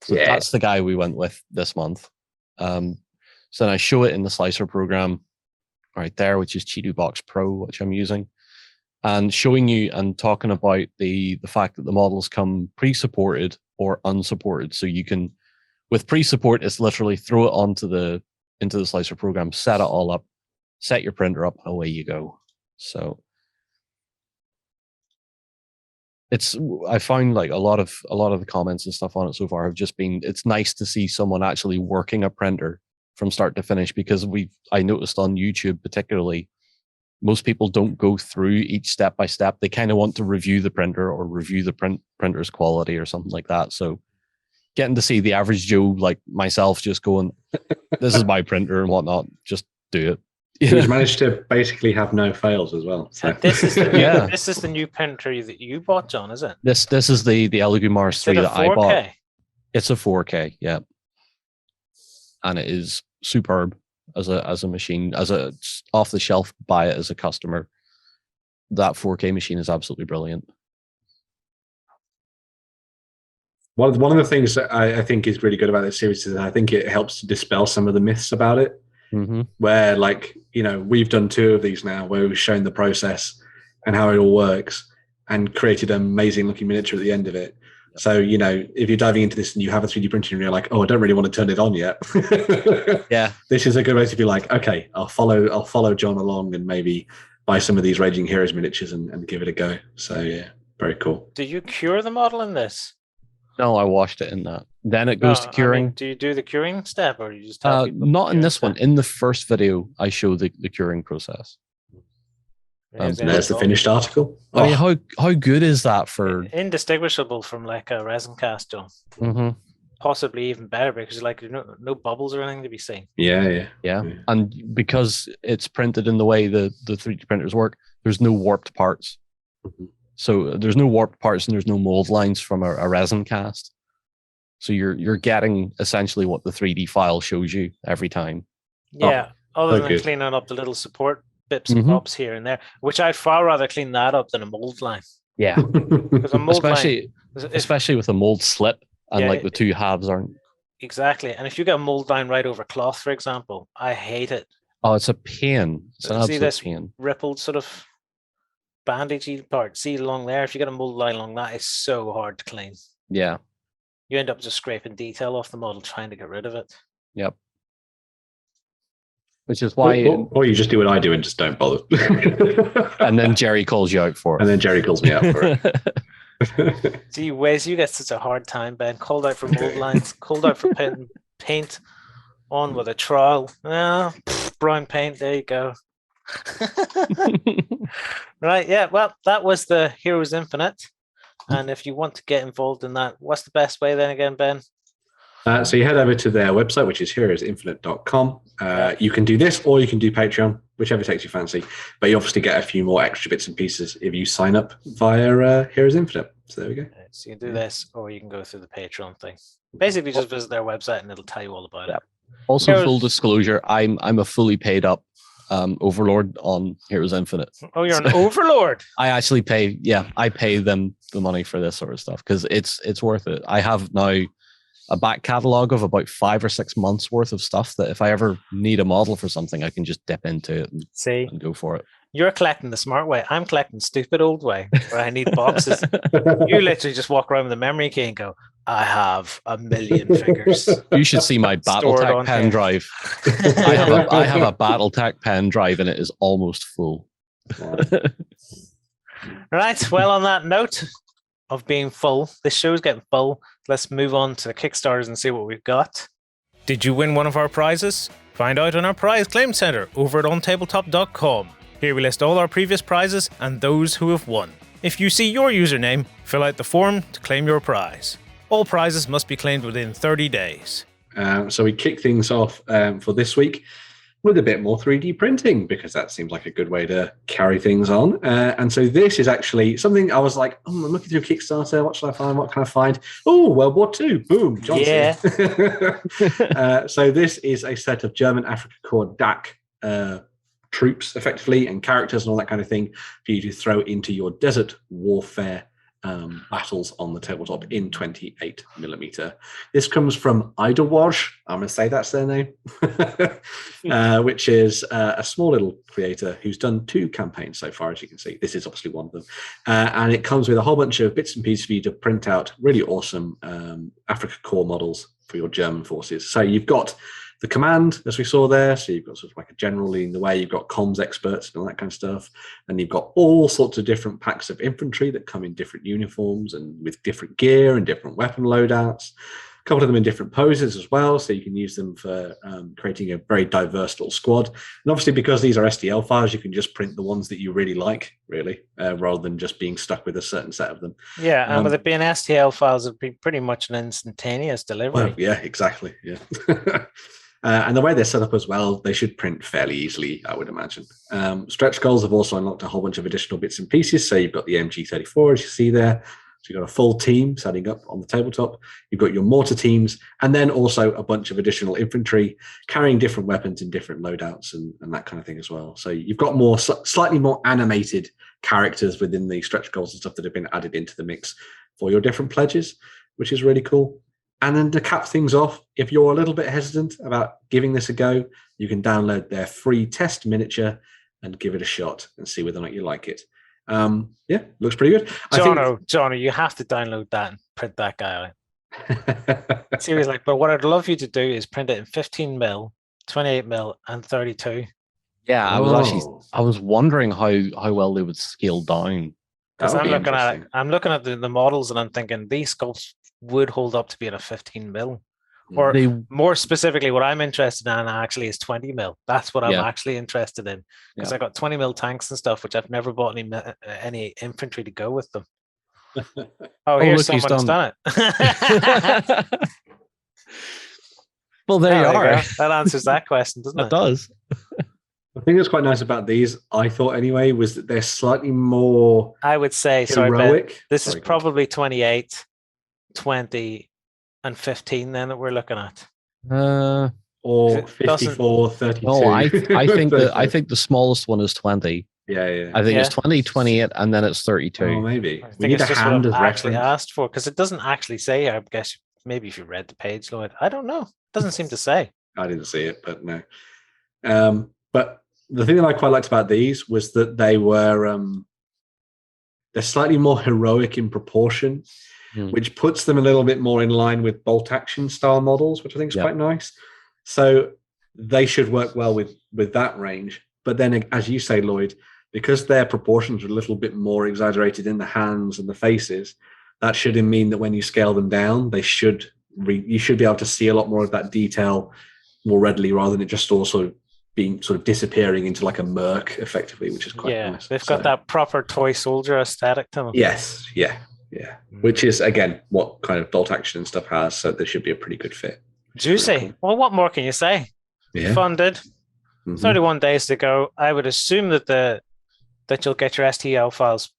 So that's the guy we went with this month. So then I show it in the slicer program right there, which is Cheeto Box Pro, which I'm using. And showing you and talking about the fact that the models come pre-supported or unsupported. So you can, with pre-support, it's literally throw it into the slicer program, set it all up, set your printer up, and away you go. So I found like a lot of the comments and stuff on it so far have just been, it's nice to see someone actually working a printer from start to finish, because I noticed on YouTube particularly, most people don't go through each step by step. They kind of want to review the printer or review the printer's quality or something like that. So getting to see the average Joe like myself just going, this is my printer and whatnot, just do it. He's managed to basically have no fails as well. So. This is the new printer that you bought, John, is it? This is the Elegoo Mars 3 that I bought. It's a 4K, yeah. And it is superb as a machine, as a off the shelf, buy it as a customer. That 4K machine is absolutely brilliant. One of the things that I think is really good about this series is I think it helps to dispel some of the myths about it. Where, like, we've done 2 of these now where we've shown the process and how it all works and created an amazing looking miniature at the end of it. So, if you're diving into this and you have a 3D printer and you're like, oh, I don't really want to turn it on yet. Yeah. This is a good way to be like, okay, I'll follow John along and maybe buy some of these Raging Heroes miniatures and give it a go. So, yeah, very cool. Do you cure the model in this? No, I washed it in that. Then it goes to curing. Do you do the curing step, or do you just not in this one? In the first video, I show the curing process. There's the finished article. I mean, how good is that for indistinguishable from like a resin cast, John? Possibly even better because like no bubbles or anything to be seen. Yeah. And because it's printed in the way the 3D printers work, there's no warped parts. So there's no warped parts and there's no mold lines from a resin cast. So you're getting essentially what the 3D file shows you every time. Yeah, other than cleaning up the little support bips and bobs here and there, which I'd far rather clean that up than a mold line. Yeah, because a mold especially with a mold slip and like the 2 halves aren't. Exactly, and if you get a mold line right over cloth, for example, I hate it. Oh, it's a pain. It's an absolute pain. Rippled sort of bandagey part. See along there, if you get a mold line along that, it's so hard to clean. Yeah. You end up just scraping detail off the model trying to get rid of it. Yep. Which is why... Or you just do what I do and just don't bother. And then Jerry calls you out for it. And then Jerry calls me out for it. Gee whiz, you get such a hard time, Ben. Called out for mold lines, called out for paint on with a trowel. Brown paint, there you go. Right, yeah, well, that was the Heroes Infinite. And if you want to get involved in that, what's the best way then again, Ben? So you head over to their website, which is heroesinfinite.com. You can do this or you can do Patreon, whichever takes your fancy. But you obviously get a few more extra bits and pieces if you sign up via Heroes Infinite. So there we go. So you can do this or you can go through the Patreon thing. Basically, just visit their website and it'll tell you all about it. Also, full disclosure, I'm a fully paid up overlord on Heroes Infinite. Oh, you're an overlord. I actually pay. Yeah, I pay them the money for this sort of stuff because it's worth it. I have now a back catalog of about 5 or 6 months worth of stuff that if I ever need a model for something, I can just dip into it and go for it. You're collecting the smart way. I'm collecting stupid old way where I need boxes. You literally just walk around with a memory key and go, I have 1 million figures. You should see my Battletech pen drive. I have a Battletech pen drive and it is almost full. Right. Well, on that note of being full, this show's getting full. Let's move on to the Kickstarters and see what we've got. Did you win one of our prizes? Find out on our prize claim center over at OnTableTop.com. Here we list all our previous prizes and those who have won. If you see your username, fill out the form to claim your prize. All prizes must be claimed within 30 days. So we kick things off for this week with a bit more 3D printing, because that seems like a good way to carry things on. And so this is actually something I was like, I'm looking through Kickstarter. What should I find? What can I find? Oh, World War II. Boom. Johnson. Yeah. So this is a set of German Afrika Korps DAC troops, effectively, and characters and all that kind of thing for you to throw into your desert warfare battles on the tabletop in 28mm. This comes from idawoj. I'm going to say that's their name, which is a small little creator who's done 2 campaigns so far, as you can see. This is obviously one of them. And it comes with a whole bunch of bits and pieces for you to print out really awesome Afrika Korps models for your German forces. So you've got the command, as we saw there. So you've got sort of like a general leading the way. You've got comms experts and all that kind of stuff. And you've got all sorts of different packs of infantry that come in different uniforms and with different gear and different weapon loadouts. A couple of them in different poses as well. So you can use them for creating a very diverse little squad. And obviously, because these are STL files, you can just print the ones that you really like, really, rather than just being stuck with a certain set of them. Yeah, and with it being STL files, it'd be pretty much an instantaneous delivery. Well, yeah, exactly. Yeah. And the way they're set up as well, they should print fairly easily, I would imagine. Stretch goals have also unlocked a whole bunch of additional bits and pieces. So you've got the MG34, as you see there. So you've got a full team setting up on the tabletop. You've got your mortar teams, and then also a bunch of additional infantry carrying different weapons in different loadouts and that kind of thing as well. So you've got more slightly more animated characters within the stretch goals and stuff that have been added into the mix for your different pledges, which is really cool. And then to cap things off, if you're a little bit hesitant about giving this a go, you can download their free test miniature and give it a shot and see whether or not you like it. Yeah, looks pretty good. Jono, you have to download that and print that guy out. Seriously, but what I'd love you to do is print it in 15mm, 28mm, and 32. Yeah, I was wondering how well they would scale down. Because I'm looking at the models and I'm thinking these sculpts would hold up to be in a 15mm. Or more specifically, what I'm interested in actually is 20mm. That's what I'm actually interested in, because I got 20mm tanks and stuff, which I've never bought any infantry to go with them. Here's someone's done it. Well, there you are. That answers that question, doesn't it? It does. The thing that's quite nice about these, I thought anyway, was that they're slightly more, I would say, heroic. This is probably 28, 20, and 15 then that we're looking at. Or 54, 32. No, I think the smallest one is 20. Yeah. I think it's 20, 28, and then it's 32. Oh, maybe. I think it's just what I've actually asked for, because it doesn't actually say. I guess maybe if you read the page, Lloyd. I don't know. It doesn't seem to say. I didn't see it, but no. But the thing that I quite liked about these was that they were they're slightly more heroic in proportion, which puts them a little bit more in line with bolt action style models, which I think is quite nice. So they should work well with that range. But then, as you say, Lloyd, because their proportions are a little bit more exaggerated in the hands and the faces, that should mean that when you scale them down, you should be able to see a lot more of that detail more readily, rather than it just also being sort of disappearing into like a murk, effectively, which is quite nice. They've got that proper toy soldier aesthetic to them. Yes, yeah. Which is, again, what kind of bolt action and stuff has, so there should be a pretty good fit. Juicy. Cool. Well, what more can you say? Yeah. Funded. 31 days to go. I would assume that you'll get your STL files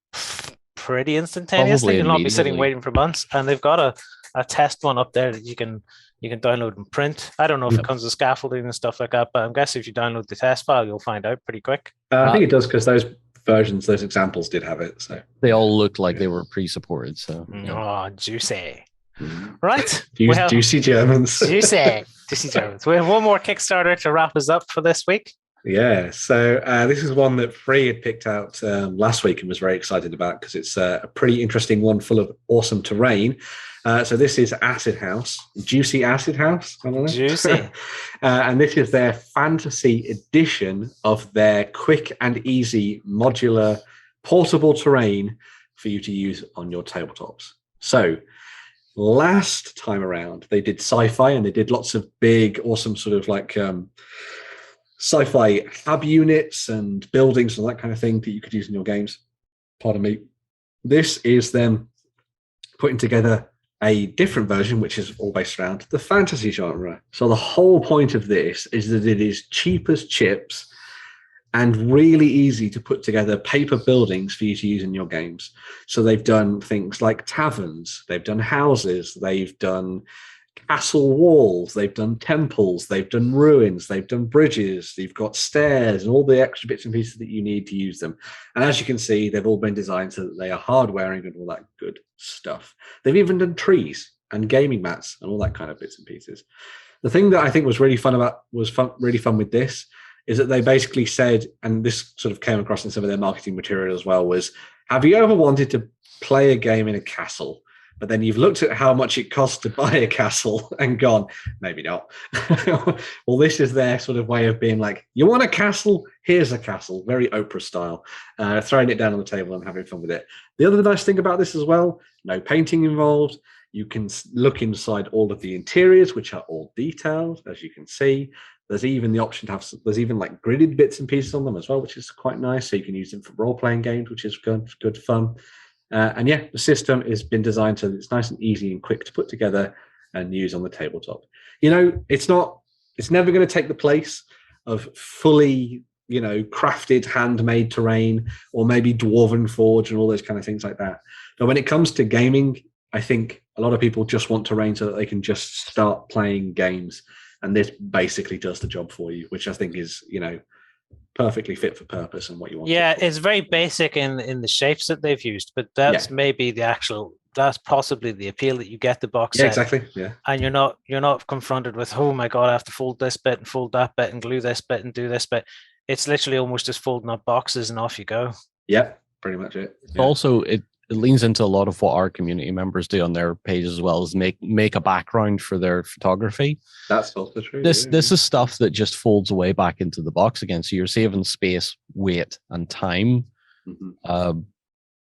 pretty instantaneously. You'll not be sitting waiting for months. And they've got a test one up there that you can download and print. I don't know if it comes with scaffolding and stuff like that, but I'm guessing if you download the test file, you'll find out pretty quick. I think it does, because those examples did have it. So they all looked like they were pre-supported. So juicy. Right. Juicy Germans. Juicy Germans. We have one more Kickstarter to wrap us up for this week. Yeah. So this is one that Free had picked out last week and was very excited about, because it's a pretty interesting one full of awesome terrain. So this is Acid House, Juicy Acid House. I don't know. Juicy. And this is their fantasy edition of their quick and easy modular portable terrain for you to use on your tabletops. So last time around, they did sci-fi, and they did lots of big, awesome sort of like sci-fi hub units and buildings and that kind of thing that you could use in your games. Pardon me. This is them putting together a different version, which is all based around the fantasy genre. So the whole point of this is that it is cheap as chips and really easy to put together paper buildings for you to use in your games. So they've done things like taverns, they've done houses, they've done castle walls, they've done temples, they've done ruins, they've done bridges, they've got stairs and all the extra bits and pieces that you need to use them. And as you can see, they've all been designed so that they are hard-wearing and all that good stuff. They've even done trees and gaming mats and all that kind of bits and pieces. The thing that I think was really fun with this is that they basically said, and this sort of came across in some of their marketing material as well, was, have you ever wanted to play a game in a castle, but then you've looked at how much it costs to buy a castle and gone, maybe not. Well, this is their sort of way of being like, you want a castle? Here's a castle, very Oprah style, throwing it down on the table and having fun with it. The other nice thing about this as well, no painting involved. You can look inside all of the interiors, which are all detailed, as you can see. There's even the option to have, there's even like gridded bits and pieces on them as well, which is quite nice. So you can use them for role-playing games, which is good fun. And yeah, the system has been designed so that it's nice and easy and quick to put together and use on the tabletop. You know, it's never going to take the place of fully, you know, crafted, handmade terrain, or maybe Dwarven Forge and all those kind of things like that. But when it comes to gaming, I think a lot of people just want terrain so that they can just start playing games. And this basically does the job for you, which I think is, you know, perfectly fit for purpose and what you want. Yeah, it's very basic in the shapes that they've used, but that's maybe that's possibly the appeal, that you get the box set. Exactly. Yeah. And you're not confronted with, oh my God, I have to fold this bit and fold that bit and glue this bit and do this bit. It's literally almost just folding up boxes and off you go. Yeah, pretty much it. Yeah. Also, it leans into a lot of what our community members do on their pages as well, as make a background for their photography. That's also true. This is stuff that just folds away back into the box again. So you're saving space, weight, and time,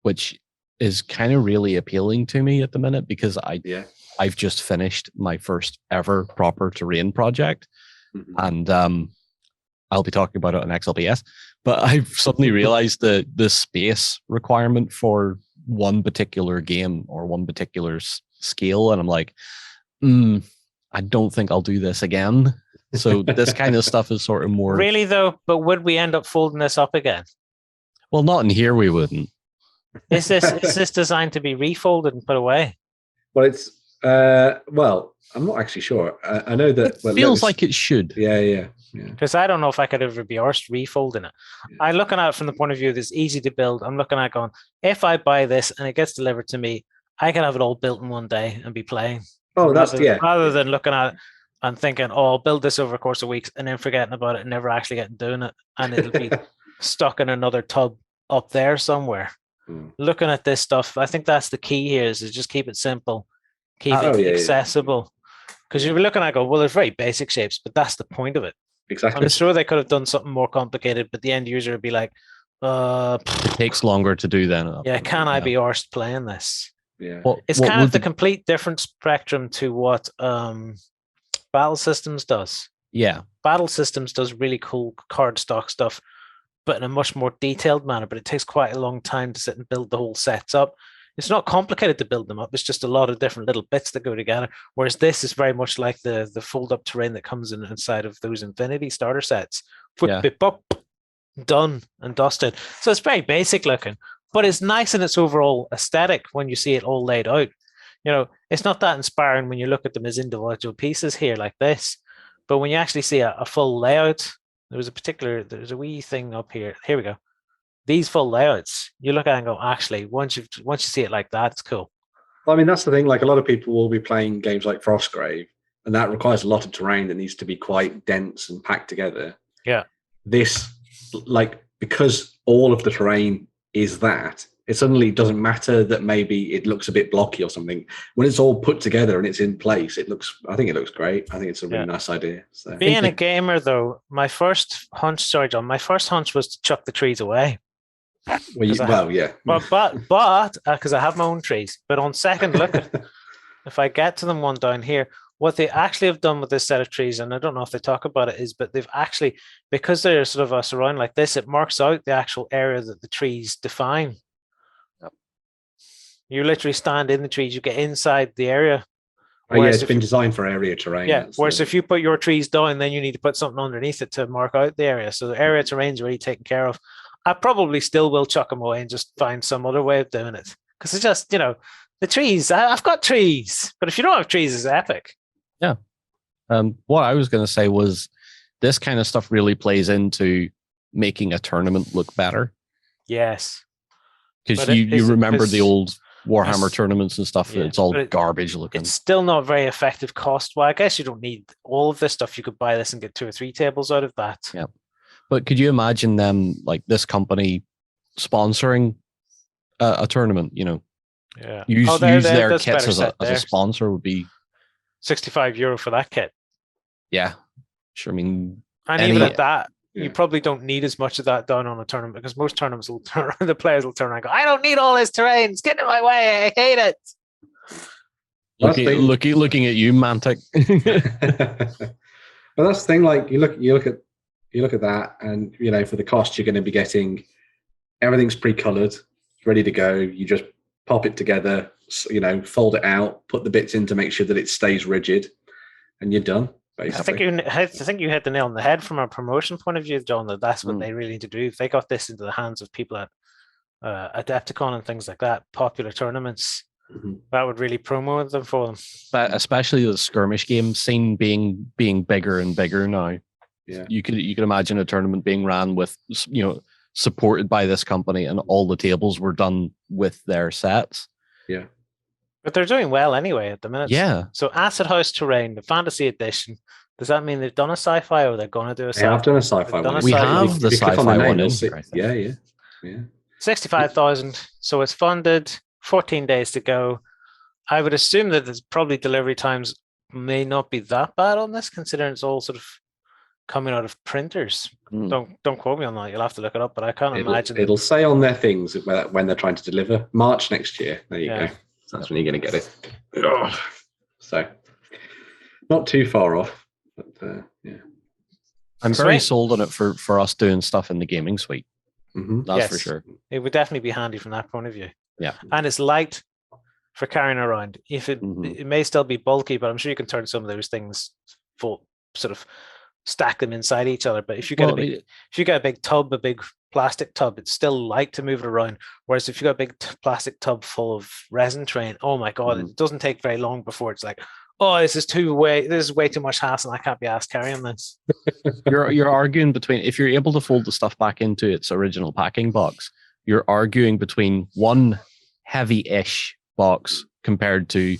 which is kind of really appealing to me at the minute, because I've just finished my first ever proper terrain project, and I'll be talking about it on XLBS. But I've suddenly realized the space requirement for one particular game or one particular scale, and I'm like, I don't think I'll do this again. So this kind of stuff is sort of more really though. But would we end up folding this up again? Well, not in here. We wouldn't. Is this designed to be refolded and put away? Well, it's well, I'm not actually sure. I know that it feels like it should. Yeah. Because I don't know if I could ever be arsed refolding it. Yeah. I'm looking at it from the point of view that's easy to build. I'm looking at going, if I buy this and it gets delivered to me, I can have it all built in one day and be playing. Oh, rather than looking at it and thinking, oh, I'll build this over a course of weeks and then forgetting about it and never actually getting doing it. And it'll be stuck in another tub up there somewhere. Looking at this stuff, I think that's the key here, is to just keep it simple, keep it accessible. Because you're looking at well, there's very basic shapes, but that's the point of it. Exactly. I'm sure they could have done something more complicated, but the end user would be like, it takes longer to do then. Yeah, can I be arsed playing this? Yeah. It's kind of the complete different spectrum to what Battle Systems does. Yeah. Battle Systems does really cool card stock stuff, but in a much more detailed manner, but it takes quite a long time to sit and build the whole sets up. It's not complicated to build them up. It's just a lot of different little bits that go together. Whereas this is very much like the fold-up terrain that comes inside of those Infinity starter sets. Done and dusted. So it's very basic looking, but it's nice in its overall aesthetic when you see it all laid out. You know, it's not that inspiring when you look at them as individual pieces here like this, but when you actually see a full layout, there's a wee thing up here. Here we go. These full layouts, you look at it and go, actually, once you see it like that, it's cool. Well, I mean, that's the thing. Like, a lot of people will be playing games like Frostgrave, and that requires a lot of terrain that needs to be quite dense and packed together. Yeah. This, like, because all of the terrain is that, it suddenly doesn't matter that maybe it looks a bit blocky or something. When it's all put together and it's in place, I think it looks great. I think it's a really nice idea. So. Being a gamer, though, my first hunch was to chuck the trees away. Yeah. But because I have my own trees. But on second look, if I get to them one down here, what they actually have done with this set of trees, and I don't know if they talk about it, is but they've actually, because they're sort of a surround like this, it marks out the actual area that the trees define. Yep. You literally stand in the trees, you get inside the area. Oh, yeah, it's been designed for area terrain. Yeah, whereas if you put your trees down, then you need to put something underneath it to mark out the area. So the area terrain is already taken care of. I probably still will chuck them away and just find some other way of doing it. Because it's just, the trees, I've got trees. But if you don't have trees, it's epic. Yeah. What I was going to say was this kind of stuff really plays into making a tournament look better. Yes. Because you remember the old Warhammer tournaments and stuff, it's all garbage looking. It's still not very effective cost. Well, I guess you don't need all of this stuff. You could buy this and get 2 or 3 tables out of that. Yeah. But could you imagine them, like this company, sponsoring a tournament, Yeah. Use their kits as a sponsor would be €65 for that kit. Yeah. Sure. I mean, and even at that, you probably don't need as much of that done on a tournament, because most tournaments will turn around, the players will turn around and go, I don't need all this terrain. It's getting in my way. I hate it. Looking at you, Mantic. Well, that's the thing. Like you look at that, and for the cost, you're going to be getting everything's pre-colored, ready to go. You just pop it together, fold it out, put the bits in to make sure that it stays rigid, and you're done. Basically. I think you hit the nail on the head from a promotion point of view, John. That's what they really need to do. If they got this into the hands of people at Adepticon and things like that, popular tournaments, that would really promo them for them. But especially the skirmish game scene being bigger and bigger now. Yeah, you could imagine a tournament being ran with supported by this company, and all the tables were done with their sets. Yeah. But they're doing well anyway at the minute. Yeah. So Acid House Terrain, the Fantasy Edition, does that mean they've done a sci-fi, or they're going to do a sci-fi? Yeah, I've done a sci-fi one. We have the sci-fi one in here. Yeah. 65,000. So it's funded, 14 days to go. I would assume that there's probably delivery times may not be that bad on this, considering it's all sort of coming out of printers. Don't quote me on that. You'll have to look it up, but I can't imagine. It'll say on their things when they're trying to deliver March next year. There you go. That's when you're going to get it. So, not too far off, but yeah. I'm very sold on it for us doing stuff in the gaming suite. That's for sure. It would definitely be handy from that point of view. Yeah. And it's light for carrying around. If it may still be bulky, but I'm sure you can turn some of those things full, sort of stack them inside each other. But if you get a big tub, a big plastic tub, it's still light to move it around. Whereas if you got a big plastic tub full of resin train, oh my god, it doesn't take very long before it's like, oh, this is way too much hassle, and I can't be asked carrying this. You're arguing between, if you're able to fold the stuff back into its original packing box, you're arguing between one heavy-ish box compared to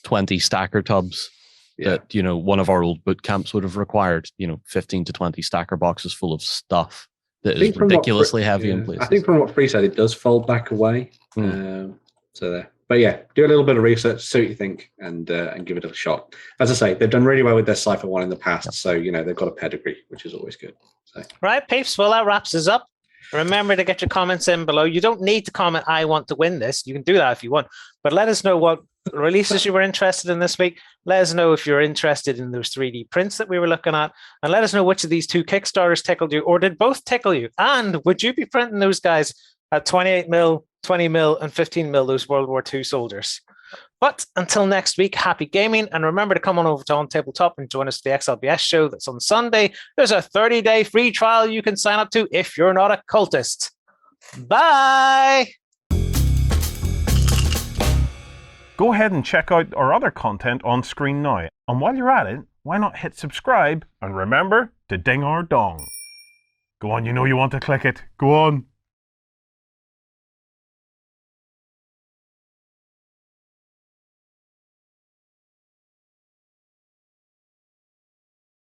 20 stacker tubs that one of our old boot camps would have required. 15 to 20 stacker boxes full of stuff that is ridiculously heavy in places. I think from what Free said, it does fold back away. So there. But yeah, do a little bit of research, see what you think, and give it a shot. As I say, they've done really well with their Cypher one in the past, so they've got a pedigree, which is always good. So. Right, peeps. Well, that wraps us up. Remember to get your comments in below. You don't need to comment, I want to win this. You can do that if you want, but let us know what releases you were interested in this week. Let us know if you're interested in those 3D prints that we were looking at, and let us know which of these 2 Kickstarters tickled you, or did both tickle you, and would you be printing those guys at 28 mil, 20 mil, and 15 mil, those World War II soldiers? But until next week, happy gaming, and remember to come on over to OnTableTop and join us for the XLBS show that's on Sunday. There's a 30-day free trial you can sign up to if you're not a cultist. Bye! Go ahead and check out our other content on screen now. And while you're at it, why not hit subscribe and remember to ding our dong. Go on, you know you want to click it. Go on.